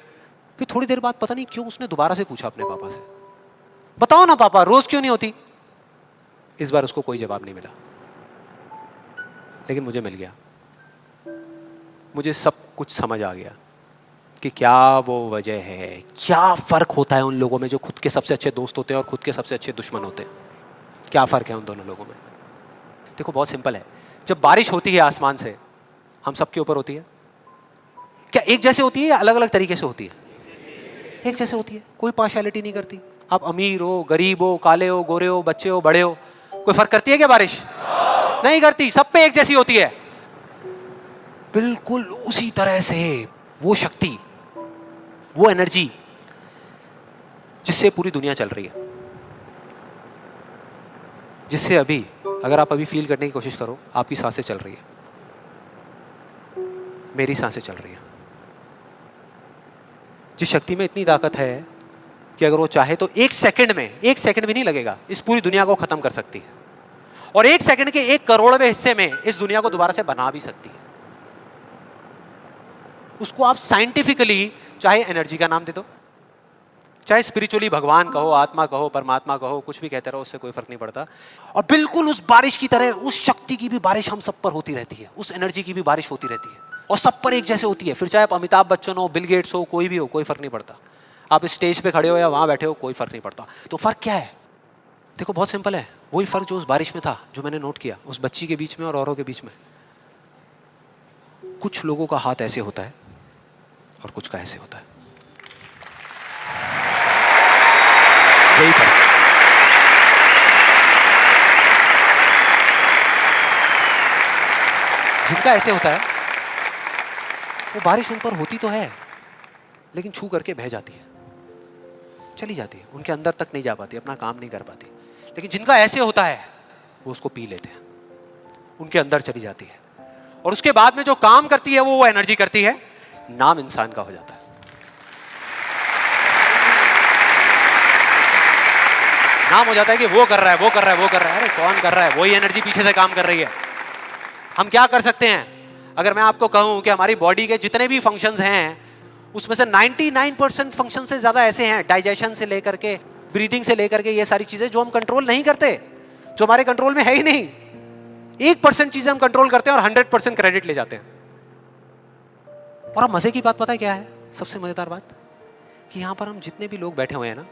फिर थोड़ी देर बाद पता नहीं क्यों उसने दोबारा से पूछा अपने पापा से, बताओ ना पापा रोज क्यों नहीं होती? इस बार उसको कोई जवाब नहीं मिला, लेकिन मुझे मिल गया। मुझे सब कुछ समझ आ गया कि क्या वो वजह है, क्या फर्क होता है उन लोगों में जो खुद के सबसे अच्छे दोस्त होते हैं और खुद के सबसे अच्छे दुश्मन होते हैं। क्या फर्क है उन दोनों लोगों में? देखो बहुत सिंपल है। जब बारिश होती है आसमान से, हम सबके ऊपर होती है, क्या एक जैसे होती है या अलग अलग तरीके से होती है? एक जैसे होती है, कोई पार्शियलिटी नहीं करती। आप अमीर हो, गरीब हो, काले हो, गोरे हो, बच्चे हो, बड़े हो, कोई फर्क करती है क्या बारिश? नहीं करती, सब पे एक जैसी होती है। बिल्कुल उसी तरह से वो शक्ति, वो एनर्जी जिससे पूरी दुनिया चल रही है, जिससे अभी अगर आप अभी फील करने की कोशिश करो, आपकी सांसें चल रही है, मेरी सांसें चल रही है। जिस शक्ति में इतनी ताकत है कि अगर वो चाहे तो एक सेकंड भी नहीं लगेगा, इस पूरी दुनिया को खत्म कर सकती है, और एक सेकंड के 1 करोड़वें हिस्से में इस दुनिया को दोबारा से बना भी सकती है। उसको आप साइंटिफिकली चाहे एनर्जी का नाम दे दो, चाहे स्पिरिचुअली भगवान कहो, आत्मा कहो, परमात्मा कहो, कुछ भी कहते रहो, उससे कोई फर्क नहीं पड़ता। और बिल्कुल उस बारिश की तरह उस शक्ति की भी बारिश हम सब पर होती रहती है, उस एनर्जी की भी बारिश होती रहती है, और सब पर एक जैसे होती है। फिर चाहे आप अमिताभ बच्चन हो, बिल गेट्स हो, कोई भी हो, कोई फर्क नहीं पड़ता। आप इस स्टेज पे खड़े हो या वहां बैठे हो, कोई फर्क नहीं पड़ता। तो फर्क क्या है? देखो बहुत सिंपल है, वही फर्क जो उस बारिश में था, जो मैंने नोट किया उस बच्ची के बीच में और औरों के बीच में। कुछ लोगों का हाथ ऐसे होता है और कुछ का ऐसे होता है, यही फर्क। जिनका ऐसे होता है वो बारिश उन पर होती तो है, लेकिन छू करके बह जाती है, चली जाती है, उनके अंदर तक नहीं जा पाती, अपना काम नहीं कर पाती। लेकिन जिनका ऐसे होता है वो उसको पी लेते हैं, उनके अंदर चली जाती है, और उसके बाद में जो काम करती है वो एनर्जी करती है, नाम इंसान का हो जाता है। नाम हो जाता है कि वो कर रहा है, वो कर रहा है, वो कर रहा है। अरे कौन कर रहा है? वही एनर्जी पीछे से काम कर रही है। हम क्या कर सकते हैं? अगर मैं आपको कहूं कि हमारी बॉडी के जितने भी फंक्शंस हैं, उसमें से 99% फंक्शन से ज्यादा ऐसे हैं, डाइजेशन से लेकर के, ब्रीदिंग से लेकर के, ये सारी चीजें जो हम कंट्रोल नहीं करते, जो हमारे कंट्रोल में है ही नहीं। 1% चीजें हम कंट्रोल करते हैं और 100% क्रेडिट ले जाते हैं। और अब मजे की बात पता है क्या है? सबसे मजेदार बात कि यहां पर हम जितने भी लोग बैठे हुए हैं ना,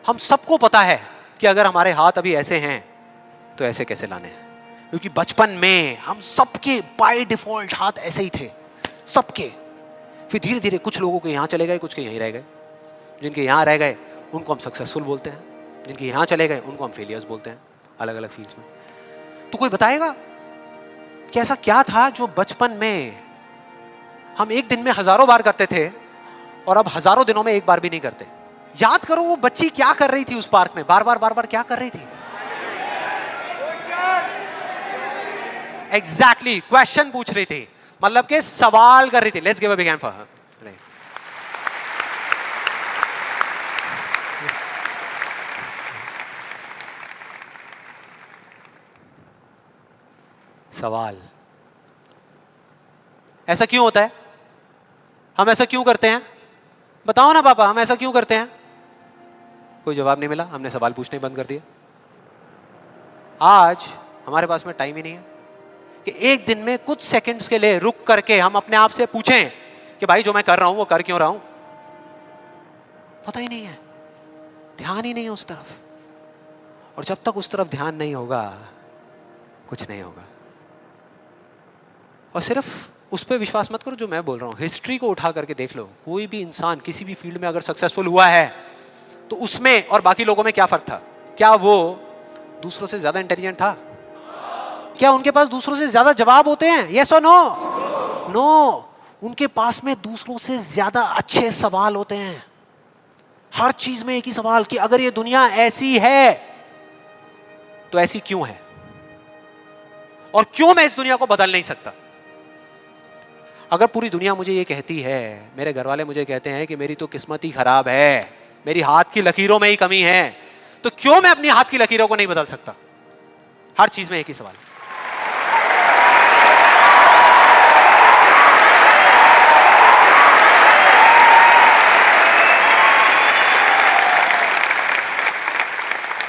हम सबको पता है कि अगर हमारे हाथ अभी ऐसे हैं तो ऐसे कैसे लाने हैं, क्योंकि बचपन में हम सबके बाय डिफॉल्ट हाथ ऐसे ही थे, सबके। फिर धीरे धीरे कुछ लोगों के यहाँ चले गए, कुछ के यहीं रह गए। जिनके यहाँ रह गए उनको हम सक्सेसफुल बोलते हैं, जिनके यहाँ चले गए उनको हम फेलियर्स बोलते हैं, अलग अलग फील्ड्स में। तो कोई बताएगा कि ऐसा क्या था जो बचपन में हम एक दिन में हजारों बार करते थे और अब हजारों दिनों में एक बार भी नहीं करते? याद करो वो बच्ची क्या कर रही थी उस पार्क में, बार बार क्या कर रही थी? एग्जैक्टली क्वेश्चन पूछ रही थी, मतलब के सवाल कर रही थी। Let's give a big hand for her. सवाल, ऐसा क्यों होता है? हम ऐसा क्यों करते हैं? बताओ ना पापा, हम ऐसा क्यों करते हैं? कोई जवाब नहीं मिला, हमने सवाल पूछने बंद कर दिया। आज हमारे पास में टाइम ही नहीं है, कि एक दिन में कुछ सेकंड्स के लिए रुक करके हम अपने आप से पूछें कि भाई जो मैं कर रहा हूं वो कर क्यों रहा हूं? पता ही नहीं है, ध्यान ही नहीं है उस तरफ। और जब तक उस तरफ ध्यान नहीं होगा कुछ नहीं होगा। और सिर्फ उस पर विश्वास मत करो जो मैं बोल रहा हूं, हिस्ट्री को उठा करके देख लो। कोई भी इंसान किसी भी फील्ड में अगर सक्सेसफुल हुआ है तो उसमें और बाकी लोगों में क्या फर्क था? क्या वो दूसरों से ज्यादा इंटेलिजेंट था? क्या उनके पास दूसरों से ज्यादा जवाब होते हैं? यस और नो? नो। उनके पास में दूसरों से ज्यादा अच्छे सवाल होते हैं। हर चीज में एक ही सवाल कि अगर ये दुनिया ऐसी है तो ऐसी क्यों है, और क्यों मैं इस दुनिया को बदल नहीं सकता? अगर पूरी दुनिया मुझे ये कहती है, मेरे घर वाले मुझे कहते हैं कि मेरी तो किस्मत ही खराब है, मेरी हाथ की लकीरों में ही कमी है, तो क्यों मैं अपनी हाथ की लकीरों को नहीं बदल सकता? हर चीज में एक ही सवाल।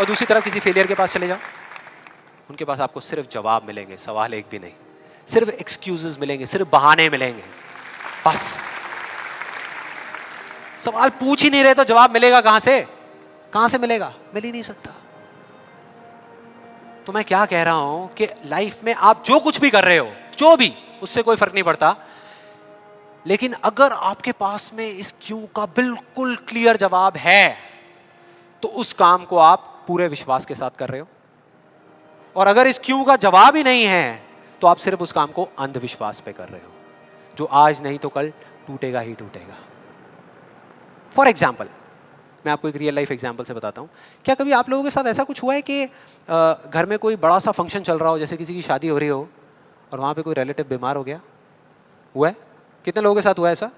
और दूसरी तरफ किसी फेलियर के पास चले जाओ, उनके पास आपको सिर्फ जवाब मिलेंगे, सवाल एक भी नहीं। सिर्फ एक्सक्यूजेस मिलेंगे, सिर्फ बहाने मिलेंगे, बस। सवाल पूछ ही नहीं रहे तो जवाब मिलेगा कहां से? कहां से मिलेगा? मिल ही नहीं सकता। तो मैं क्या कह रहा हूं कि लाइफ में आप जो कुछ भी कर रहे हो, जो भी, उससे कोई फर्क नहीं पड़ता, लेकिन अगर आपके पास में इस क्यों का बिल्कुल क्लियर जवाब है तो उस काम को आप पूरे विश्वास के साथ कर रहे हो। और अगर इस क्यों का जवाब ही नहीं है तो आप सिर्फ उस काम को अंधविश्वास पे कर रहे हो, जो आज नहीं तो कल टूटेगा ही टूटेगा। फॉर एग्जाम्पल, मैं आपको एक रियल लाइफ एग्जाम्पल से बताता हूँ। क्या कभी आप लोगों के साथ ऐसा कुछ हुआ है कि घर में कोई बड़ा सा फंक्शन चल रहा हो, जैसे किसी की शादी हो रही हो, और वहाँ पे कोई रिलेटिव बीमार हो गया? हुआ है? कितने लोगों के साथ हुआ है ऐसा?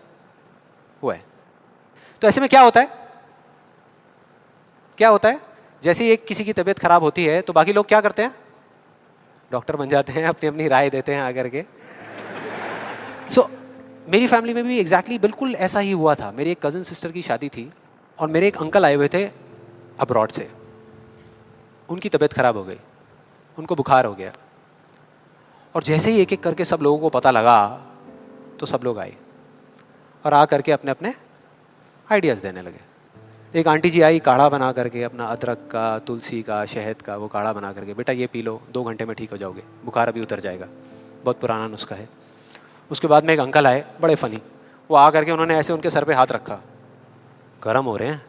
हुआ है। तो ऐसे में क्या होता है? क्या होता है? जैसे ही एक किसी की तबीयत खराब होती है तो बाकी लोग क्या करते हैं? डॉक्टर बन जाते हैं, अपनी अपनी राय देते हैं आकर के। मेरी फैमिली में भी एग्जैक्टली बिल्कुल ऐसा ही हुआ था। मेरी एक कज़न सिस्टर की शादी थी और मेरे एक अंकल आए हुए थे अब्रॉड से। उनकी तबीयत खराब हो गई, उनको बुखार हो गया, और जैसे ही एक एक करके सब लोगों को पता लगा तो सब लोग आए और आ करके अपने अपने आइडियाज़ देने लगे। एक आंटी जी आई, काढ़ा बना करके, अपना अदरक का, तुलसी का, शहद का वो काढ़ा बना करके, बेटा ये पी लो, 2 घंटे में ठीक हो जाओगे, बुखार अभी उतर जाएगा, बहुत पुराना नुस्खा है। उसके बाद में एक अंकल आए, बड़े फनी, वो आ करके उन्होंने ऐसे उनके सर पे हाथ रखा, गर्म हो रहे हैं।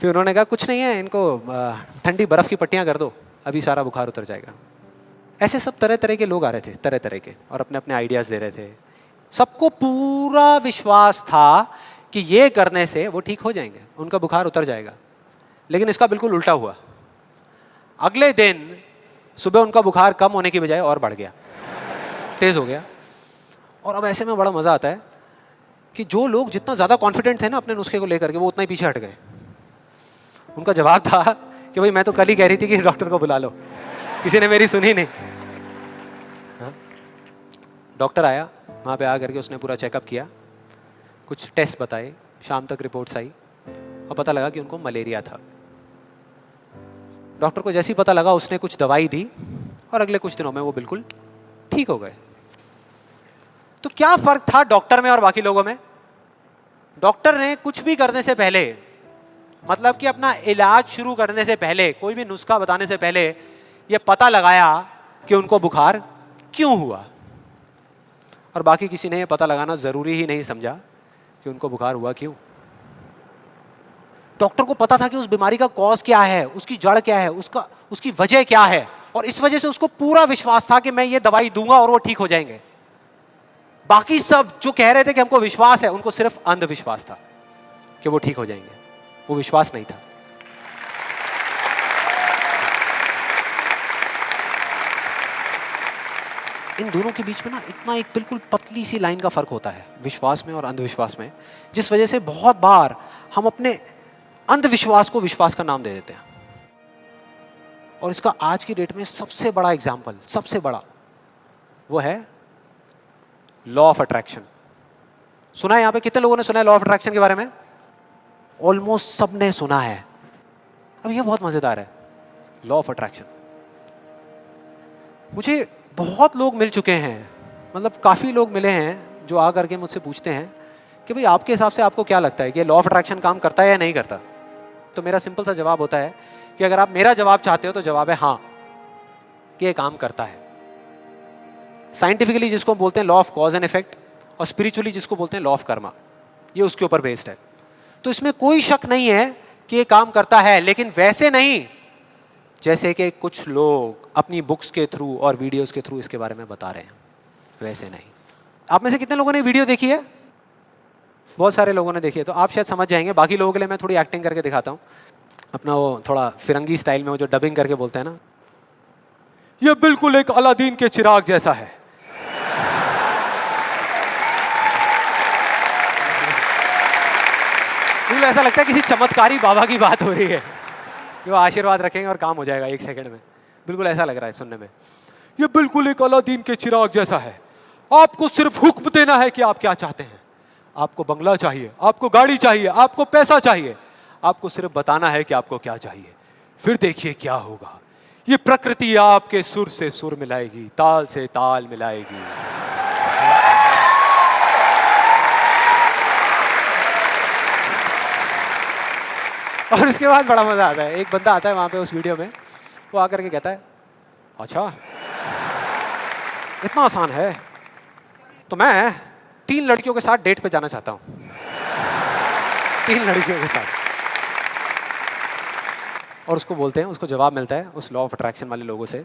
फिर उन्होंने कहा कुछ नहीं है, इनको ठंडी बर्फ़ की पट्टियाँ कर दो, अभी सारा बुखार उतर जाएगा। ऐसे सब तरह तरह के लोग आ रहे थे, तरह तरह के, और अपने अपने आइडियाज़ दे रहे थे। सबको पूरा विश्वास था कि ये करने से वो ठीक हो जाएंगे, उनका बुखार उतर जाएगा। लेकिन इसका बिल्कुल उल्टा हुआ। अगले दिन सुबह उनका बुखार कम होने की बजाय और बढ़ गया, तेज हो गया। और अब ऐसे में बड़ा मजा आता है कि जो लोग जितना ज्यादा कॉन्फिडेंट थे ना अपने नुस्खे को लेकर के, वो उतना ही पीछे हट गए। उनका जवाब था कि भाई मैं तो कल ही कह रही थी कि डॉक्टर को बुला लो, किसी ने मेरी सुनी नहीं। डॉक्टर आया, वहाँ पे आ करके उसने पूरा चेकअप किया, कुछ टेस्ट बताए, शाम तक रिपोर्ट्स आई और पता लगा कि उनको मलेरिया था। डॉक्टर को जैसे ही पता लगा उसने कुछ दवाई दी और अगले कुछ दिनों में वो बिल्कुल ठीक हो गए। तो क्या फर्क था डॉक्टर में और बाकी लोगों में? डॉक्टर ने कुछ भी करने से पहले, मतलब कि अपना इलाज शुरू करने से पहले, कोई भी नुस्खा बताने से पहले ये पता लगाया कि उनको बुखार क्यों हुआ, और बाकी किसी ने ये पता लगाना जरूरी ही नहीं समझा कि उनको बुखार हुआ क्यों। डॉक्टर को पता था कि उस बीमारी का कॉज क्या है, उसकी जड़ क्या है, उसकी वजह क्या है, और इस वजह से उसको पूरा विश्वास था कि मैं ये दवाई दूंगा और वो ठीक हो जाएंगे। बाकी सब जो कह रहे थे कि हमको विश्वास है, उनको सिर्फ अंधविश्वास था कि वो ठीक हो जाएंगे, वो विश्वास नहीं था। इन दोनों के बीच में ना इतना एक बिल्कुल पतली सी लाइन का फर्क होता है, विश्वास में और अंधविश्वास में, जिस वजह से बहुत बार हम अपने अंधविश्वास को विश्वास का नाम दे देते हैं। और इसका आज की डेट में सबसे बड़ा एग्जाम्पल, सबसे बड़ा, वो है लॉ ऑफ अट्रैक्शन। सुना है यहाँ पे? कितने लोगों ने सुना है लॉ ऑफ अट्रैक्शन के बारे में? ऑलमोस्ट सबने सुना है। अब ये बहुत मजेदार है, लॉ ऑफ अट्रैक्शन। मुझे बहुत लोग मिल चुके हैं, मतलब काफ़ी लोग मिले हैं जो आ करके मुझसे पूछते हैं कि भाई आपके हिसाब से आपको क्या लगता है कि लॉ ऑफ अट्रैक्शन काम करता है या नहीं करता। तो मेरा सिंपल सा जवाब होता है कि अगर आप मेरा जवाब चाहते हो तो जवाब है हाँ, कि ये काम करता है। साइंटिफिकली जिसको बोलते हैं law of cause and effect, और स्पिरिचुअली जिसको बोलते हैं लॉ ऑफ कर्मा, ये उसके ऊपर बेस्ड है। तो इसमें कोई शक नहीं है कि ये काम करता है, लेकिन वैसे नहीं जैसे कि कुछ लोग अपनी बुक्स के थ्रू और वीडियोस के थ्रू इसके बारे में बता रहे हैं, वैसे नहीं। आप में से कितने लोगों ने वीडियो देखी है? बहुत सारे लोगों ने देखी है, तो आप शायद समझ जाएंगे। बाकी लोगों के लिए मैं थोड़ी एक्टिंग करके दिखाता हूँ, अपना वो थोड़ा फिरंगी स्टाइल में, वो जो डबिंग करके बोलते हैं ना, ये बिल्कुल एक अलादीन के चिराग जैसा है। बिल्कुल ऐसा लगता है किसी चमत्कारी बाबा की बात हो रही है कि वो आशीर्वाद रखेंगे और काम हो जाएगा 1 सेकंड में। बिल्कुल ऐसा लग रहा है सुनने में। ये बिल्कुल एक अलादीन के चिराग जैसा है, आपको सिर्फ हुक्म देना है कि आप क्या चाहते हैं। आपको बंगला चाहिए, आपको गाड़ी चाहिए, आपको पैसा चाहिए, आपको सिर्फ बताना है कि आपको क्या चाहिए, फिर देखिए क्या होगा। ये प्रकृति आपके सुर से सुर मिलाएगी, ताल से ताल मिलाएगी। और उसके बाद बड़ा मजा आता है। एक बंदा आता है वहां पे उस वीडियो में, वो आकर के कहता है अच्छा इतना आसान है, तो मैं 3 लड़कियों के साथ डेट पे जाना चाहता हूं। 3 लड़कियों के साथ। और उसको बोलते हैं, उसको जवाब मिलता है उस लॉ ऑफ अट्रैक्शन वाले लोगों से,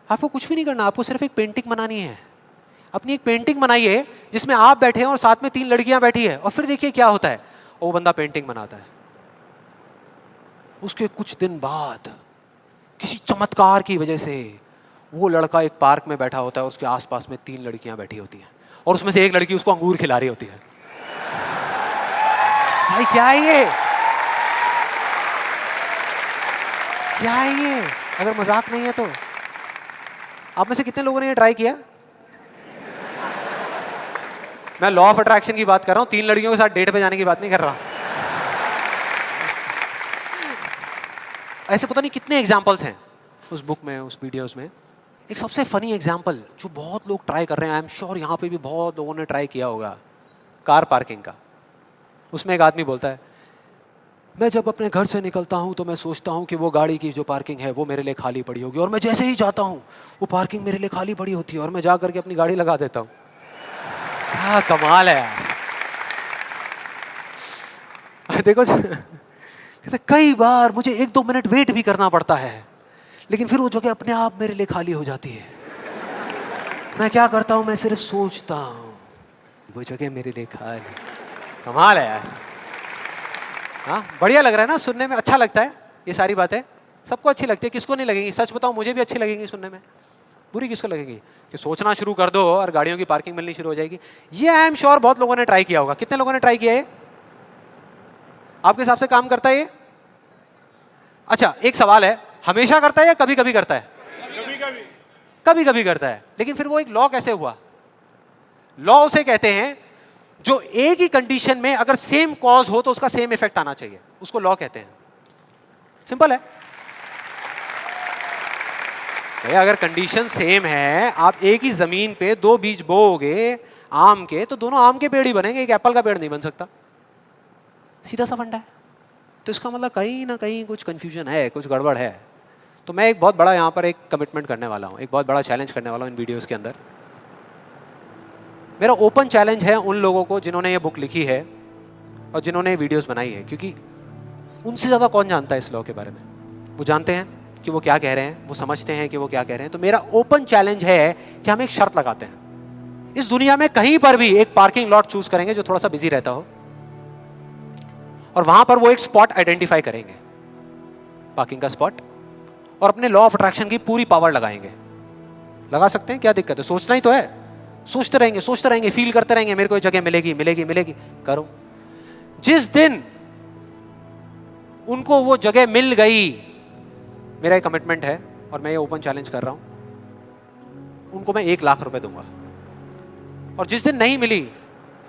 आपको कुछ भी नहीं करना, आपको सिर्फ एक पेंटिंग बनानी है। अपनी एक पेंटिंग बनाइए जिसमें आप बैठे हैं और साथ में 3 लड़कियां बैठी है, और फिर देखिए क्या होता है। वो बंदा पेंटिंग बनाता है। उसके कुछ दिन बाद किसी चमत्कार की वजह से वो लड़का एक पार्क में बैठा होता है, उसके आसपास में 3 लड़कियां बैठी होती हैं, और उसमें से एक लड़की उसको अंगूर खिला रही होती है। भाई क्या है ये? क्या है ये? अगर मजाक नहीं है तो आप में से कितने लोगों ने ये ट्राई किया? मैं लॉ ऑफ अट्रैक्शन की बात कर रहा हूं, 3 लड़कियों के साथ डेट पे जाने की बात नहीं कर रहा। ऐसे पता नहीं कितने एग्जाम्पल्स हैं उस बुक में, उस वीडियोस में। एक सबसे फनी एग्जाम्पल जो बहुत लोग ट्राई कर रहे हैं, आई एम श्योर यहाँ पे भी बहुत लोगों ने ट्राई किया होगा, कार पार्किंग का। उसमें एक आदमी बोलता है, मैं जब अपने घर से निकलता हूँ तो मैं सोचता हूँ कि वो गाड़ी की जो पार्किंग है वो मेरे लिए खाली पड़ी होगी, और मैं जैसे ही जाता हूँ वो पार्किंग मेरे लिए खाली पड़ी होती है, और मैं जा करके अपनी गाड़ी लगा देता हूँ। क्या कमाल है यार। देखो कई बार मुझे 1-2 मिनट वेट भी करना पड़ता है, लेकिन फिर वो जगह अपने आप मेरे लिए खाली हो जाती है। मैं क्या करता हूँ, मैं सिर्फ सोचता हूँ वो जगह मेरे लिए खाली। कमाल है यार। हाँ, बढ़िया लग रहा है ना सुनने में, अच्छा लगता है। ये सारी बातें सबको अच्छी लगती है, किसको नहीं लगेंगी? सच बताओ, मुझे भी अच्छी लगेंगी सुनने में, बुरी किसको लगेगी? कि सोचना शुरू कर दो और गाड़ियों की पार्किंग मिलनी शुरू हो जाएगी। ये आई एम श्योर बहुत लोगों ने ट्राई किया होगा। कितने लोगों ने ट्राई किया है? आपके हिसाब से काम करता है ये? अच्छा, एक सवाल है, हमेशा करता है या कभी कभी करता है? कभी कभी करता है। लेकिन फिर वो एक लॉ कैसे हुआ? लॉ उसे कहते हैं जो एक ही कंडीशन में अगर सेम कॉज हो तो उसका सेम इफेक्ट आना चाहिए, उसको लॉ कहते हैं। सिंपल है भैया। अगर कंडीशन सेम है, आप एक ही जमीन पे 2 बीज बोओगे आम के, तो दोनों आम के पेड़ ही बनेंगे, एक एप्पल का पेड़ नहीं बन सकता। सीधा सा फंडा है। तो इसका मतलब कहीं ना कहीं कुछ कंफ्यूजन है, कुछ गड़बड़ है। तो मैं एक बहुत बड़ा यहाँ पर एक कमिटमेंट करने वाला हूँ, एक बहुत बड़ा चैलेंज करने वाला हूँ इन वीडियोस के अंदर। मेरा ओपन चैलेंज है उन लोगों को जिन्होंने ये बुक लिखी है और जिन्होंने वीडियोस बनाई है, क्योंकि उनसे ज़्यादा कौन जानता है इस लॉ के बारे में। वो जानते हैं कि वो क्या कह रहे हैं, वो समझते हैं कि वो क्या कह रहे हैं। तो मेरा ओपन चैलेंज है कि हम एक शर्त लगाते हैं, इस दुनिया में कहीं पर भी एक पार्किंग लॉट चूज करेंगे जो थोड़ा सा बिजी रहता हो, और वहां पर वो एक स्पॉट आइडेंटिफाई करेंगे, पार्किंग का स्पॉट, और अपने लॉ ऑफ अट्रैक्शन की पूरी पावर लगाएंगे। लगा सकते हैं, क्या दिक्कत है? सोचना ही तो है। सोचते रहेंगे, फील करते रहेंगे, मेरे को ये जगह मिलेगी मिलेगी मिलेगी। करो। जिस दिन उनको वो जगह मिल गई, मेरा एक कमिटमेंट है और मैं ये ओपन चैलेंज कर रहा हूं, उनको मैं 1 लाख रुपए दूंगा। और जिस दिन नहीं मिली,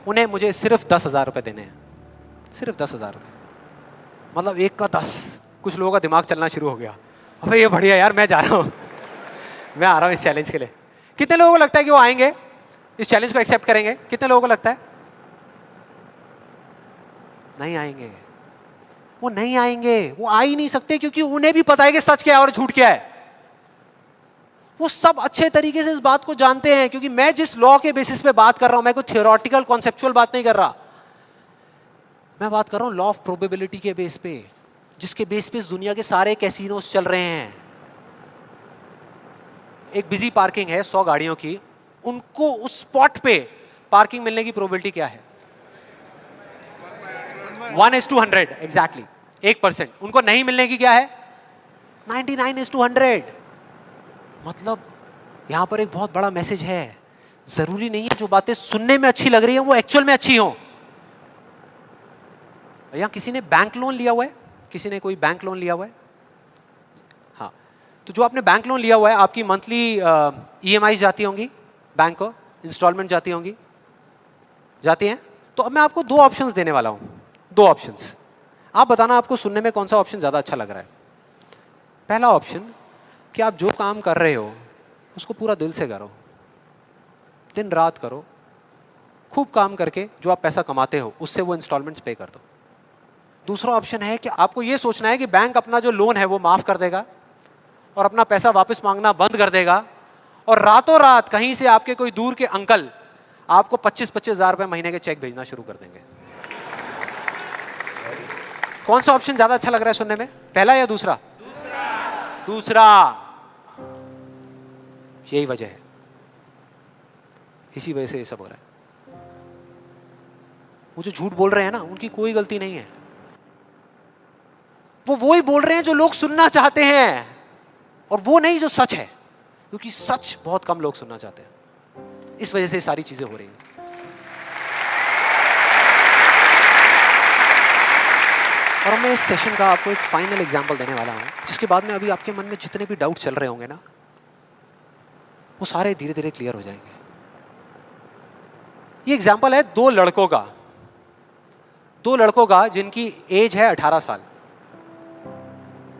उन्हें मुझे सिर्फ 10,000 रुपए देने हैं, सिर्फ 10,000 रुपए। मतलब 1 का 10। कुछ लोगों का दिमाग चलना शुरू हो गया, अबे ये बढ़िया यार, मैं जा रहा हूं। मैं आ रहा हूँ इस चैलेंज के लिए। कितने लोगों को लगता है कि वो आएंगे, इस चैलेंज को एक्सेप्ट करेंगे? कितने लोगों को लगता है नहीं आएंगे? वो नहीं आएंगे, वो आ ही नहीं सकते, क्योंकि उन्हें भी पता है कि सच क्या है और झूठ क्या है। वो सब अच्छे तरीके से इस बात को जानते हैं, क्योंकि मैं जिस लॉ के बेसिस पे बात कर रहा हूं, मैं कोई थियोरेटिकल कॉन्सेप्चुअल बात नहीं कर रहा, मैं बात कर रहा हूं लॉ ऑफ प्रोबेबिलिटी के बेस पे, जिसके बेस पे इस दुनिया के सारे कैसीनोस चल रहे हैं। एक बिजी पार्किंग है 100 गाड़ियों की, उनको उस स्पॉट पे पार्किंग मिलने की प्रोबेबिलिटी क्या है? 1:100 एग्जैक्टली, 1%। उनको नहीं मिलने की क्या है? 99:100। मतलब यहां पर एक बहुत बड़ा मैसेज है, जरूरी नहीं है जो बातें सुनने में अच्छी लग रही है वो एक्चुअल में अच्छी हो। यहां किसी ने बैंक लोन लिया हुआ है? किसी ने कोई बैंक लोन लिया हुआ है? हाँ, तो जो आपने बैंक लोन लिया हुआ है, आपकी मंथली EMI जाती होंगी बैंक को, इंस्टॉलमेंट जाती होंगी, जाती हैं। तो अब मैं आपको 2 ऑप्शंस देने वाला हूं, 2 ऑप्शंस। आप बताना आपको सुनने में कौन सा ऑप्शन ज्यादा अच्छा लग रहा है। पहला ऑप्शन कि आप जो काम कर रहे हो उसको पूरा दिल से करो, दिन रात करो, खूब काम करके जो आप पैसा कमाते हो उससे वो इंस्टॉलमेंट्स पे कर दो। दूसरा ऑप्शन है कि आपको ये सोचना है कि बैंक अपना जो लोन है वो माफ कर देगा और अपना पैसा वापस मांगना बंद कर देगा, और रातों रात कहीं से आपके कोई दूर के अंकल आपको 25-25 हजार रुपए महीने के चेक भेजना शुरू कर देंगे। कौन सा ऑप्शन ज्यादा अच्छा लग रहा है सुनने में, पहला या दूसरा? दूसरा। यही वजह है, इसी वजह से ये सब हो रहा है। वो जो झूठ बोल रहे हैं ना, उनकी कोई गलती नहीं है, वो ही बोल रहे हैं जो लोग सुनना चाहते हैं, और वो नहीं जो सच है, क्योंकि सच बहुत कम लोग सुनना चाहते हैं। इस वजह से सारी चीजें हो रही हैं। और मैं इस सेशन का आपको एक फाइनल एग्जांपल देने वाला हूं, जिसके बाद में अभी आपके मन में जितने भी डाउट चल रहे होंगे ना, वो सारे धीरे धीरे क्लियर हो जाएंगे। ये एग्जांपल है 2 लड़कों का, 2 लड़कों का जिनकी एज है 18 साल,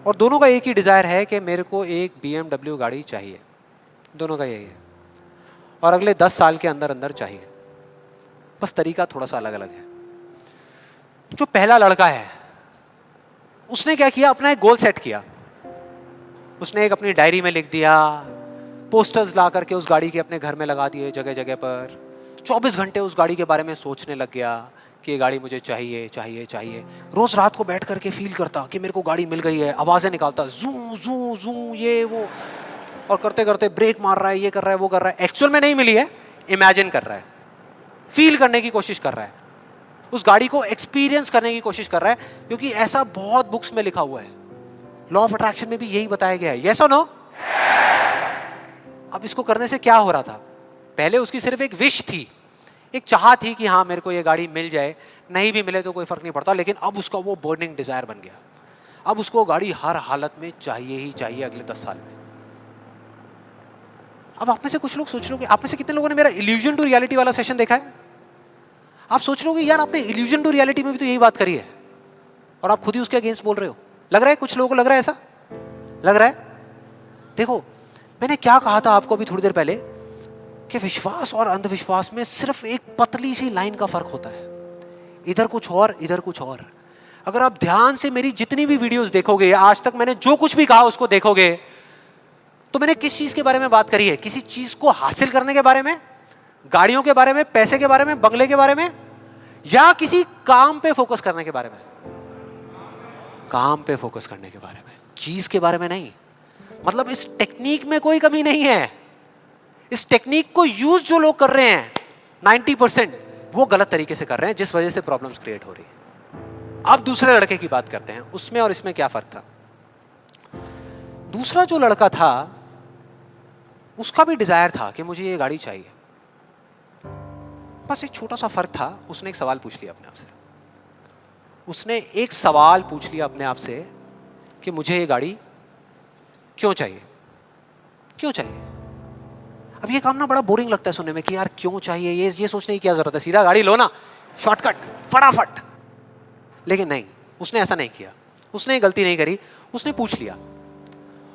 और दोनों का एक ही डिजायर है कि मेरे को एक BMW गाड़ी चाहिए। दोनों का यही है, और अगले 10 साल के अंदर अंदर चाहिए, बस तरीका थोड़ा सा अलग अलग है। जो पहला लड़का है उसने क्या किया, अपना एक गोल सेट किया। उसने एक अपनी डायरी में लिख दिया, पोस्टर्स ला करके उस गाड़ी के अपने घर में लगा दिए जगह जगह पर। 24 घंटे उस गाड़ी के बारे में सोचने लग गया कि ये गाड़ी मुझे चाहिए चाहिए चाहिए। रोज रात को बैठ करके फील करता कि मेरे को गाड़ी मिल गई है, आवाजें निकालता, जू जू जू ये वो, और करते करते ब्रेक मार रहा है, ये कर रहा है, वो कर रहा है। एक्चुअल में नहीं मिली है, इमेजिन कर रहा है, फील करने की कोशिश कर रहा है, उस गाड़ी को एक्सपीरियंस करने की कोशिश कर रहा है, क्योंकि ऐसा बहुत बुक्स में लिखा हुआ है। लॉ ऑफ अट्रैक्शन में भी यही बताया गया है। यस और नो? अब इसको करने से क्या हो रहा था? पहले उसकी सिर्फ एक विश थी, एक चाह थी कि हाँ मेरे को ये गाड़ी मिल जाए, नहीं भी मिले तो कोई फर्क नहीं पड़ता, लेकिन अब उसका वो बर्निंग डिजायर बन गया। अब उसको गाड़ी हर हालत में चाहिए ही चाहिए अगले 10 साल में। अब आप में से कुछ लोग सोच रहे हो, आप में से कितने लोगों ने मेरा इल्यूजन टू रियलिटी वाला सेशन देखा है? आप सोच रहे हो कि यार आपने इल्यूजन टू रियलिटी में भी तो यही बात करी है, और आप खुद ही उसके अगेंस्ट बोल रहे हो। लग रहा है कुछ लोगों को, लग रहा है ऐसा लग रहा है। देखो मैंने क्या कहा था आपको अभी थोड़ी देर पहले, कि विश्वास और अंधविश्वास में सिर्फ एक पतली सी लाइन का फर्क होता है, इधर कुछ और इधर कुछ और। अगर आप ध्यान से मेरी जितनी भी वीडियोस देखोगे, आज तक मैंने जो कुछ भी कहा उसको देखोगे, तो मैंने किस चीज के बारे में बात करी है? किसी चीज को हासिल करने के बारे में, गाड़ियों के बारे में, पैसे के बारे में, बंगले के बारे में, या किसी काम पे फोकस करने के बारे में? काम पे फोकस करने के बारे में, चीज के बारे में नहीं। मतलब इस टेक्निक में कोई कमी नहीं है। इस टेक्निक को यूज जो लोग कर रहे हैं 90% वो गलत तरीके से कर रहे हैं, जिस वजह से प्रॉब्लम्स क्रिएट हो रही है। अब दूसरे लड़के की बात करते हैं, उसमें और इसमें क्या फर्क था। दूसरा जो लड़का था उसका भी डिजायर था कि मुझे ये गाड़ी चाहिए, बस एक छोटा सा फर्क था। उसने एक सवाल पूछ लिया अपने आप से, उसने एक सवाल पूछ लिया अपने आप से कि मुझे ये गाड़ी क्यों चाहिए, क्यों चाहिए। अब ये काम ना बड़ा बोरिंग लगता है सुनने में कि यार क्यों चाहिए, ये सोचने की क्या जरूरत है, सीधा गाड़ी लो ना, शॉर्टकट फटाफट। लेकिन नहीं, उसने ऐसा नहीं किया, उसने गलती नहीं करी, उसने पूछ लिया।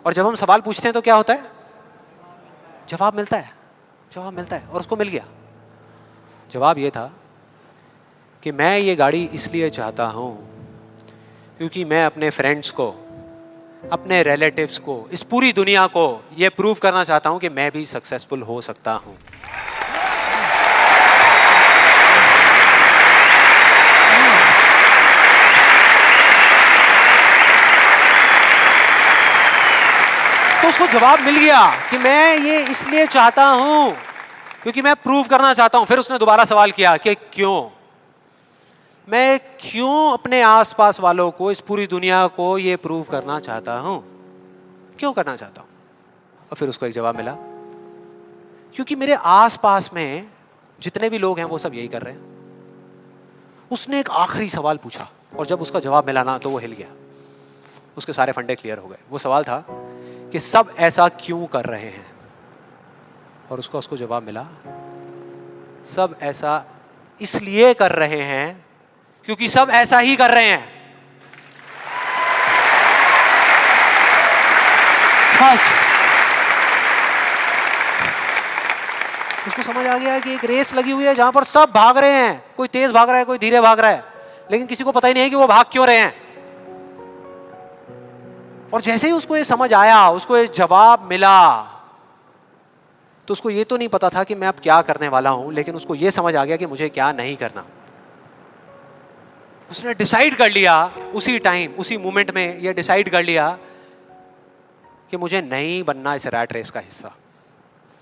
और जब हम सवाल पूछते हैं तो क्या होता है, जवाब मिलता है, जवाब मिलता है, और उसको मिल गया। जवाब ये था कि मैं ये गाड़ी इसलिए चाहता हूँ क्योंकि मैं अपने फ्रेंड्स को, अपने रिलेटिव्स को, इस पूरी दुनिया को ये प्रूव करना चाहता हूँ कि मैं भी सक्सेसफुल हो सकता हूँ। तो उसको जवाब मिल गया कि मैं ये इसलिए चाहता हूं क्योंकि मैं प्रूव करना चाहता हूं। फिर उसने दोबारा सवाल किया कि क्यों, मैं क्यों अपने आसपास वालों को, इस पूरी दुनिया को ये प्रूव करना चाहता हूं, क्यों करना चाहता हूं? और फिर उसको एक जवाब मिला, क्योंकि मेरे आसपास में जितने भी लोग हैं वो सब यही कर रहे हैं। उसने एक आखिरी सवाल पूछा और जब उसका जवाब मिला ना तो वो हिल गया, उसके सारे फंडे क्लियर हो गए। वो सवाल था कि सब ऐसा क्यों कर रहे हैं, और उसको जवाब मिला, सब ऐसा इसलिए कर रहे हैं क्योंकि सब ऐसा ही कर रहे हैं। बस उसको समझ आ गया कि एक रेस लगी हुई है जहां पर सब भाग रहे हैं, कोई तेज भाग रहा है, कोई धीरे भाग रहा है, लेकिन किसी को पता ही नहीं है कि वो भाग क्यों रहे हैं। और जैसे ही उसको ये समझ आया, उसको ये जवाब मिला, तो उसको ये तो नहीं पता था कि मैं अब क्या करने वाला हूं, लेकिन उसको ये समझ आ गया कि मुझे क्या नहीं करना। उसने डिसाइड कर लिया उसी टाइम, उसी मोमेंट में ये डिसाइड कर लिया कि मुझे नहीं बनना इस रैट रेस का हिस्सा,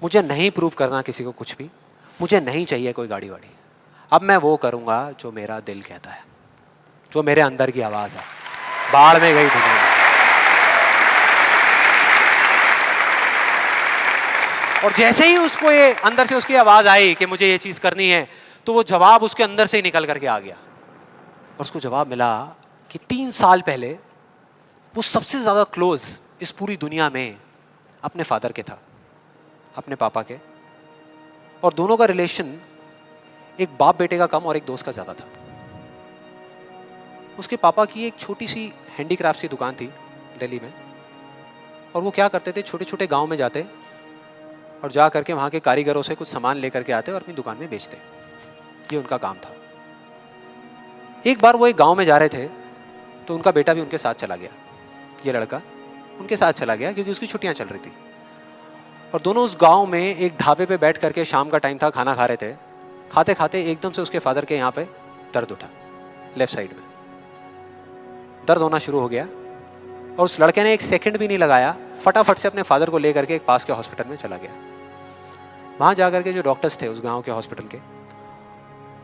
मुझे नहीं प्रूव करना किसी को कुछ भी, मुझे नहीं चाहिए कोई गाड़ी वाड़ी। अब मैं वो करूंगा जो मेरा दिल कहता है, जो मेरे अंदर की आवाज है। बाढ़ में गई दुनिया। और जैसे ही उसको ये अंदर से उसकी आवाज आई कि मुझे ये चीज करनी है, तो वो जवाब उसके अंदर से ही निकल करके आ गया। और उसको जवाब मिला कि 3 साल पहले वो सबसे ज्यादा क्लोज इस पूरी दुनिया में अपने फादर के था, अपने पापा के, और दोनों का रिलेशन एक बाप बेटे का कम और एक दोस्त का ज्यादा था। उसके पापा की एक छोटी सी हैंडीक्राफ्ट की दुकान थी दिल्ली में, और वो क्या करते थे, छोटे छोटे गांव में जाते और जा करके वहाँ के कारीगरों से कुछ सामान लेकर के आते और अपनी दुकान में बेचते। ये उनका काम था। एक बार वो एक गांव में जा रहे थे तो उनका बेटा भी उनके साथ चला गया। ये लड़का उनके साथ चला गया क्योंकि उसकी छुट्टियां चल रही थी, और दोनों उस गांव में एक ढाबे पे बैठ करके, शाम का टाइम था, खाना खा रहे थे। खाते खाते एकदम से उसके फादर के यहाँ पे दर्द उठा, लेफ्ट साइड में दर्द होना शुरू हो गया, और उस लड़के ने एक सेकंड भी नहीं लगाया, फटाफट से अपने फादर को लेकर के एक पास के हॉस्पिटल में चला गया। वहां जाकर के जो डॉक्टर्स थे उस गांव के हॉस्पिटल के,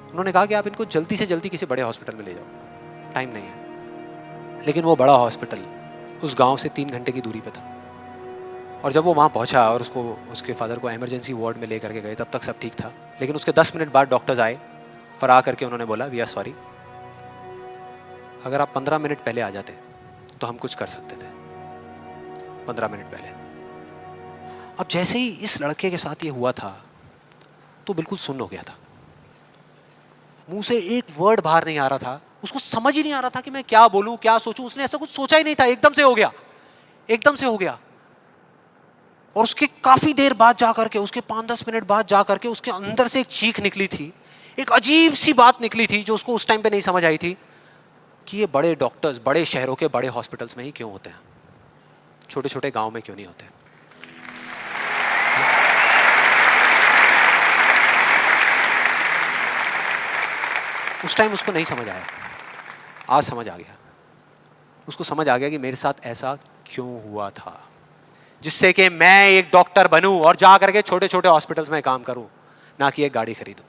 उन्होंने कहा कि आप इनको जल्दी से जल्दी किसी बड़े हॉस्पिटल में ले जाओ, टाइम नहीं है। लेकिन वो बड़ा हॉस्पिटल उस गांव से 3 घंटे की दूरी पे था। और जब वो वहाँ पहुँचा और उसके फादर को इमरजेंसी वार्ड में ले करके गए, तब तक सब ठीक था। लेकिन उसके 10 मिनट बाद डॉक्टर्स आए और आकर के उन्होंने बोला, वी आर सॉरी, अगर आप 15 मिनट पहले आ जाते तो हम कुछ कर सकते थे। 15 मिनट पहले। अब जैसे ही इस लड़के के साथ ये हुआ था तो बिल्कुल सुन्न हो गया था, मुंह से एक वर्ड बाहर नहीं आ रहा था, उसको समझ ही नहीं आ रहा था कि मैं क्या बोलूं, क्या सोचूं। उसने ऐसा कुछ सोचा ही नहीं था, एकदम से हो गया, एकदम से हो गया। और उसके काफी देर बाद जाकर के, उसके 5-10 मिनट बाद जाकर के उसके अंदर से एक चीख निकली थी, एक अजीब सी बात निकली थी जो उसको उस टाइम पे नहीं समझ आई थी कि ये बड़े डॉक्टर्स बड़े शहरों के बड़े हॉस्पिटल्स में ही क्यों होते हैं, छोटे छोटे गांव में क्यों नहीं होते। उस टाइम उसको नहीं समझ आया, आज समझ आ गया। उसको समझ आ गया कि मेरे साथ ऐसा क्यों हुआ था, जिससे कि मैं एक डॉक्टर बनूं और जा करके छोटे छोटे हॉस्पिटल्स में काम करूं, ना कि एक गाड़ी खरीदूं।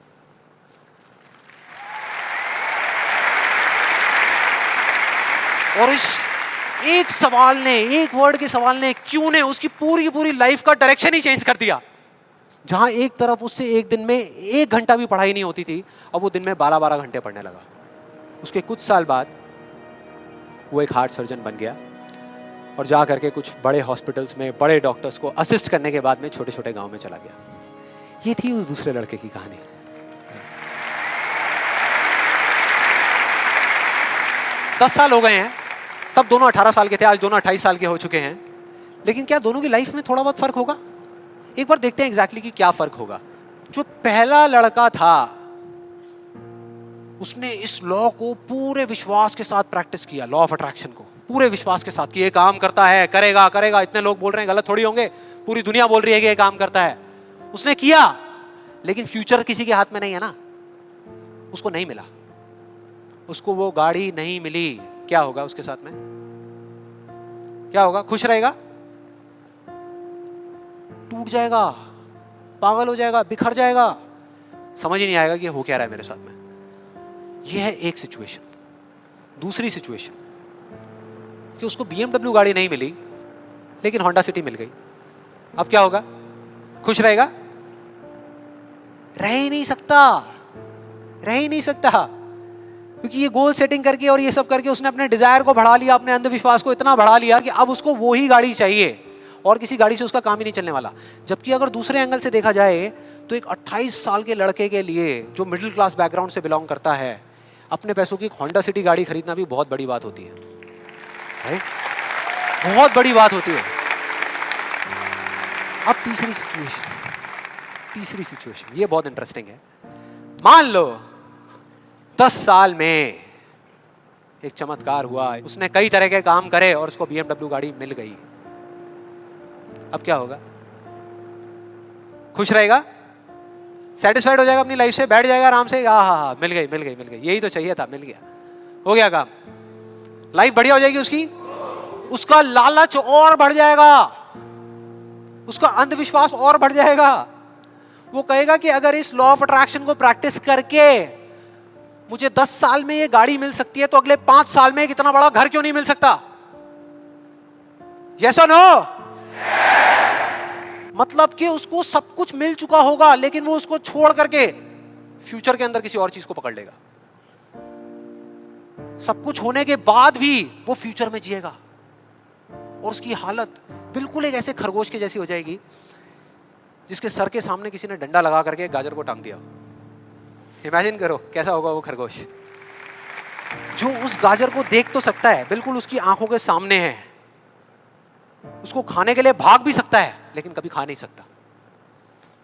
और इस एक सवाल ने, एक वर्ड के सवाल ने, क्यों ने, उसकी पूरी पूरी लाइफ का डायरेक्शन ही चेंज कर दिया। जहां एक तरफ उससे एक दिन में 1 घंटा भी पढ़ाई नहीं होती थी, अब वो दिन में 12-12 घंटे पढ़ने लगा। उसके कुछ साल बाद वो एक हार्ट सर्जन बन गया और जा करके कुछ बड़े हॉस्पिटल्स में बड़े डॉक्टर्स को असिस्ट करने के बाद में छोटे छोटे गांव में चला गया। ये थी उस दूसरे लड़के की कहानी। दस साल हो गए हैं, तब दोनों 18 साल के थे, आज दोनों 28 साल के हो चुके हैं। लेकिन क्या दोनों की लाइफ में थोड़ा बहुत फर्क होगा? एक बार देखते हैं एग्जैक्टली कि क्या फर्क होगा। जो पहला लड़का था उसने इस लॉ को पूरे विश्वास के साथ प्रैक्टिस किया, लॉ ऑफ अट्रैक्शन को पूरे विश्वास के साथ कि ये काम करता है, करेगा करेगा, इतने लोग बोल रहे हैं गलत थोड़ी होंगे, पूरी दुनिया बोल रही है कि ये काम करता है। उसने किया, लेकिन फ्यूचर किसी के हाथ में नहीं है ना, उसको नहीं मिला, उसको वो गाड़ी नहीं मिली। क्या होगा उसके साथ में? क्या होगा? खुश रहेगा? टूट जाएगा, पागल हो जाएगा, बिखर जाएगा, समझ ही नहीं आएगा कि हो क्या रहा है मेरे साथ में। यह है एक सिचुएशन। दूसरी सिचुएशन कि उसको BMW गाड़ी नहीं मिली लेकिन होंडा सिटी मिल गई। अब क्या होगा? खुश रहेगा? रह ही नहीं सकता, रह ही नहीं सकता, क्योंकि ये गोल सेटिंग करके और ये सब करके उसने अपने डिजायर को बढ़ा लिया, अपने अंधविश्वास को इतना बढ़ा लिया कि अब उसको वो ही गाड़ी चाहिए और किसी गाड़ी से उसका काम ही नहीं चलने वाला। जबकि अगर दूसरे एंगल से देखा जाए तो एक 28 साल के लड़के के लिए जो मिडिल क्लास बैकग्राउंड से बिलोंग करता है, अपने पैसों की होंडा सिटी गाड़ी खरीदना भी बहुत बड़ी बात होती है, राइट? बहुत बड़ी बात होती है। अब तीसरी सिचुएशन ये बहुत इंटरेस्टिंग है। मान लो 10 साल में एक चमत्कार हुआ, उसने कई तरह के काम करे और उसको BMW गाड़ी मिल गई। अब क्या होगा? खुश रहेगा? सेटिस्फाइड हो जाएगा अपनी लाइफ से, बैठ जाएगा आराम से, हाँ, मिल गई, यही तो चाहिए था, मिल गया, हो गया काम, लाइफ बढ़िया हो जाएगी उसकी। उसका लालच और बढ़ जाएगा, उसका अंधविश्वास और बढ़ जाएगा। वो कहेगा कि अगर इस लॉ ऑफ अट्रैक्शन को प्रैक्टिस करके मुझे 10 साल में ये गाड़ी मिल सकती है तो अगले 5 साल में कितना बड़ा घर क्यों नहीं मिल सकता? यस और नो? मतलब कि उसको सब कुछ मिल चुका होगा लेकिन वो उसको छोड़ करके फ्यूचर के अंदर किसी और चीज को पकड़ लेगा। सब कुछ होने के बाद भी वो फ्यूचर में जिएगा और उसकी हालत बिल्कुल एक ऐसे खरगोश के जैसी हो जाएगी जिसके सर के सामने किसी ने डंडा लगा करके गाजर को टांग दिया। इमेजिन करो कैसा होगा वो खरगोश, जो उस गाजर को देख तो सकता है, बिल्कुल उसकी आंखों के सामने है, उसको खाने के लिए भाग भी सकता है लेकिन कभी खा नहीं सकता,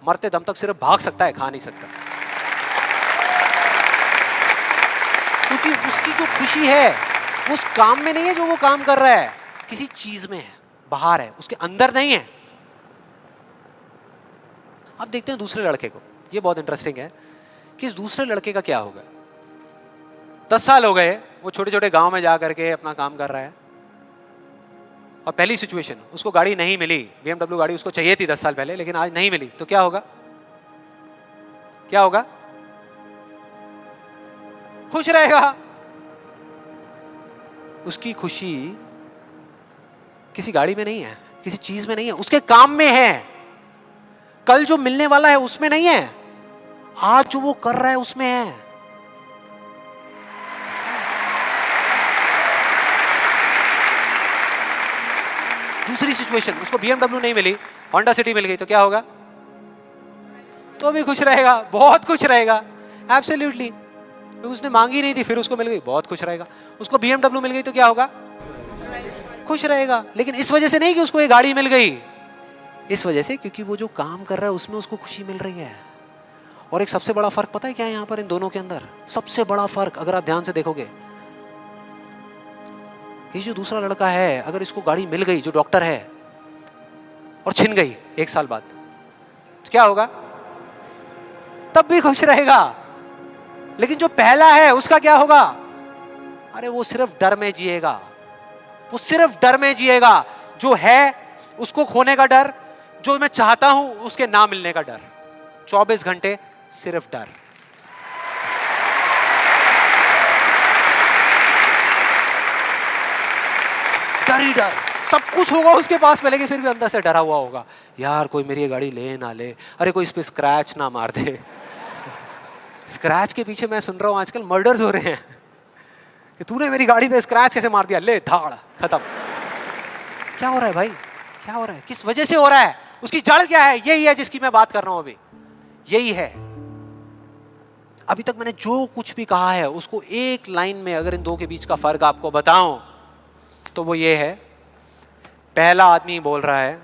मरते दम तक सिर्फ भाग सकता है, खा नहीं सकता। क्योंकि उसकी जो खुशी है वो उस काम में नहीं है जो वो काम कर रहा है, किसी चीज में है, बाहर है, उसके अंदर नहीं है। अब देखते हैं दूसरे लड़के को। ये बहुत इंटरेस्टिंग है कि इस दूसरे लड़के का क्या होगा। 10 साल हो गए, वो छोटे छोटे गांव में जा करके अपना काम कर रहा है और पहली सिचुएशन, उसको गाड़ी नहीं मिली। BMW गाड़ी उसको चाहिए थी 10 साल पहले लेकिन आज नहीं मिली, तो क्या होगा? क्या होगा? खुश रहेगा। उसकी खुशी किसी गाड़ी में नहीं है, किसी चीज में नहीं है, उसके काम में है। कल जो मिलने वाला है उसमें नहीं है, आज जो वो कर रहा है उसमें है। दूसरी सिचुएशन, उसको BMW नहीं मिली, होंडा सिटी मिल गई, तो क्या होगा? तो भी खुश रहेगा, बहुत खुश रहेगा, एब्सोल्युटली। उसने मांगी नहीं थी, फिर उसको मिल गई, बहुत खुश रहेगा। उसको BMW मिल गई तो क्या होगा? खुश रहेगा। लेकिन इस वजह से नहीं कि उसको ये गाड़ी मिल गई, इस वजह से क्योंकि वो जो काम कर रहा है उसमें उसको खुशी मिल रही है। और एक सबसे बड़ा फर्क पता है क्या है यहाँ पर इन दोनों के अंदर? सबसे बड़ा फर्क अगर आप ध्यान से देखोगे, ये जो दूसरा लड़का है, अगर इसको गाड़ी मिल गई, जो डॉक्टर है, और छिन गई 1 साल बाद, तो क्या होगा? तब भी खुश रहेगा। लेकिन जो पहला है उसका क्या होगा? अरे वो सिर्फ डर में जिएगा, वो सिर्फ डर में जिएगा। जो है उसको खोने का डर, जो मैं चाहता हूं उसके ना मिलने का डर, 24 घंटे सिर्फ डर। डर ही डर, सब कुछ होगा उसके पास में लेकिन फिर भी अंदर से डरा हुआ होगा, यार कोई मेरी गाड़ी ले ना ले, अरे कोई इस पे स्क्रैच ना मार दे। स्क्रैच के पीछे मैं सुन रहा हूं आजकल मर्डर्स हो रहे हैं कि तूने मेरी गाड़ी पे स्क्रैच कैसे मार दिया, ले धाड़, खत्म। क्या हो रहा है भाई? क्या हो रहा है? किस वजह से हो रहा है? उसकी जड़ क्या है? यही है जिसकी मैं बात कर रहा हूं अभी, यही है। अभी तक मैंने जो कुछ भी कहा है उसको एक लाइन में अगर इन दो के बीच का फर्क आपको बताऊं तो वो ये है। पहला आदमी बोल रहा है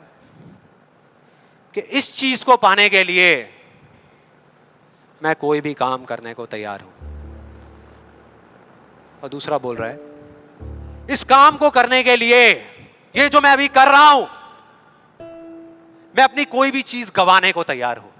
कि इस चीज को पाने के लिए मैं कोई भी काम करने को तैयार हूं। और दूसरा बोल रहा है इस काम को करने के लिए, ये जो मैं अभी कर रहा हूं, मैं अपनी कोई भी चीज गंवाने को तैयार हूं।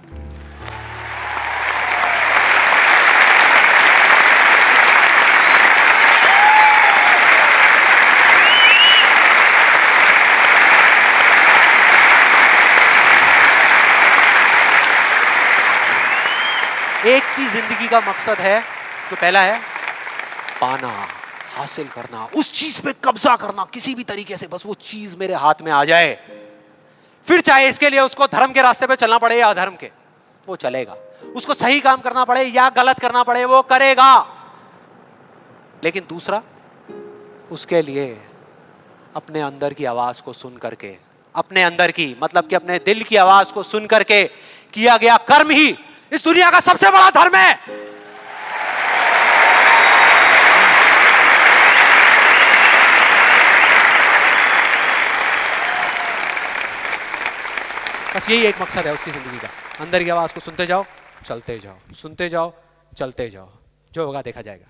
एक की जिंदगी का मकसद है, जो पहला है पाना, हासिल करना, उस चीज पे कब्जा करना किसी भी तरीके से, बस वो चीज मेरे हाथ में आ जाए। फिर चाहे इसके लिए उसको धर्म के रास्ते पे चलना पड़े या अधर्म के, वो चलेगा। उसको सही काम करना पड़े या गलत करना पड़े, वो करेगा। लेकिन दूसरा, उसके लिए अपने अंदर की आवाज को सुन करके, अपने अंदर की मतलब कि अपने दिल की आवाज को सुन करके किया गया कर्म ही इस दुनिया का सबसे बड़ा धर्म है। बस यही एक मकसद है उसकी जिंदगी का, अंदर की आवाज को सुनते जाओ, चलते जाओ, सुनते जाओ, चलते जाओ, जो होगा देखा जाएगा।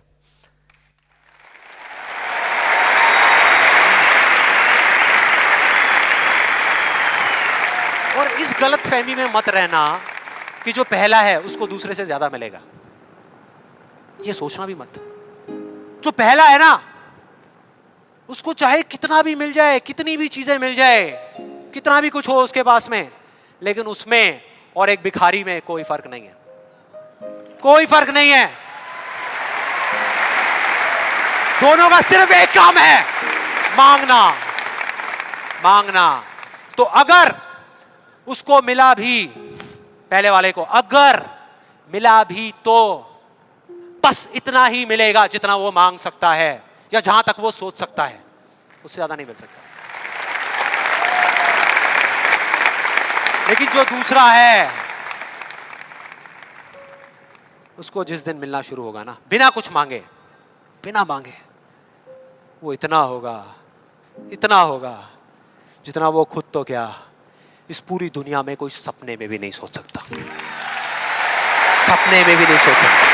और इस गलत फहमी में मत रहना कि जो पहला है उसको दूसरे से ज्यादा मिलेगा। ये सोचना भी मत। जो पहला है ना, उसको चाहे कितना भी मिल जाए, कितनी भी चीजें मिल जाए, कितना भी कुछ हो उसके पास में, लेकिन उसमें और एक भिखारी में कोई फर्क नहीं है। कोई फर्क नहीं है। दोनों का सिर्फ एक काम है, मांगना। मांगना। तो अगर उसको मिला भी, पहले वाले को अगर मिला भी, तो बस इतना ही मिलेगा जितना वो मांग सकता है या जहां तक वो सोच सकता है, उससे ज्यादा नहीं मिल सकता। लेकिन जो दूसरा है, उसको जिस दिन मिलना शुरू होगा ना, बिना कुछ मांगे, बिना मांगे, वो इतना होगा, इतना होगा जितना वो खुद तो क्या इस पूरी दुनिया में कोई सपने में भी नहीं सोच सकता। सपने में भी नहीं सोच सकता।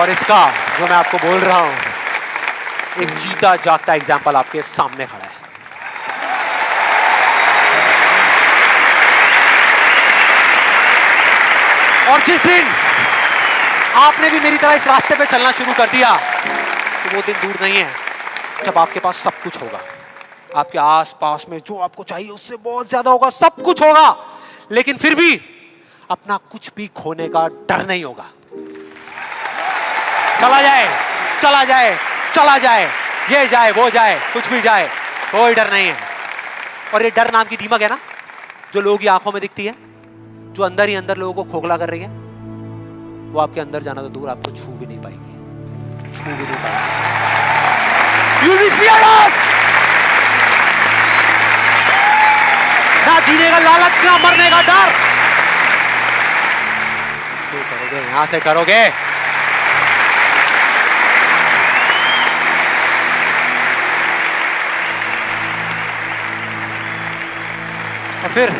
और इसका जो मैं आपको बोल रहा हूं, एक जीता जागता एग्जाम्पल आपके सामने खड़ा है। और जिस दिन आपने भी मेरी तरह इस रास्ते पे चलना शुरू कर दिया, तो वो दिन दूर नहीं है जब आपके पास सब कुछ होगा। आपके आसपास में जो आपको चाहिए उससे बहुत ज्यादा होगा, सब कुछ होगा, लेकिन फिर भी अपना कुछ भी खोने का डर नहीं होगा। चला जाए, चला जाए, चला जाए, ये जाए, वो जाए, कुछ भी जाए, कोई डर नहीं है। और ये डर नाम की दीमक है ना, जो लोगों की आंखों में दिखती है, जो अंदर ही अंदर लोगों को खोखला कर रही है, वो आपके अंदर जाना तो दूर, आपको छू भी नहीं पाएगी, छू भी नहीं पाएगी। You will be fearless। ना जीने का लालच, ना मरने का डर। जो करोगे यहां से करोगे। और फिर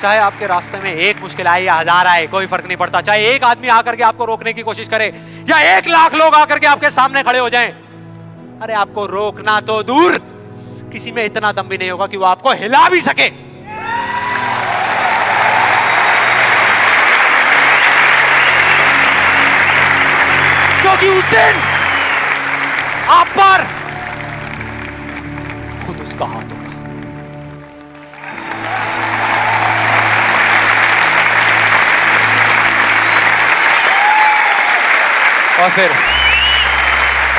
चाहे आपके रास्ते में एक मुश्किल आए या हजार आए, कोई फर्क नहीं पड़ता। चाहे एक आदमी आकर के आपको रोकने की कोशिश करे या 1 लाख लोग आकर के आपके सामने खड़े हो जाएं, अरे आपको रोकना तो दूर, किसी में इतना दम भी नहीं होगा कि वो आपको हिला भी सके। क्योंकि उस दिन आप पर खुद उसका हाथ होगा। और फिर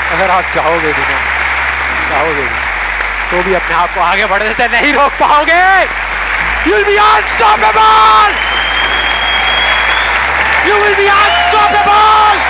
अगर आप चाहोगे भी ना, चाहोगे भी, तो भी अपने आप को आगे बढ़ने से नहीं रोक पाओगे। You'll be unstoppable! You will be unstoppable!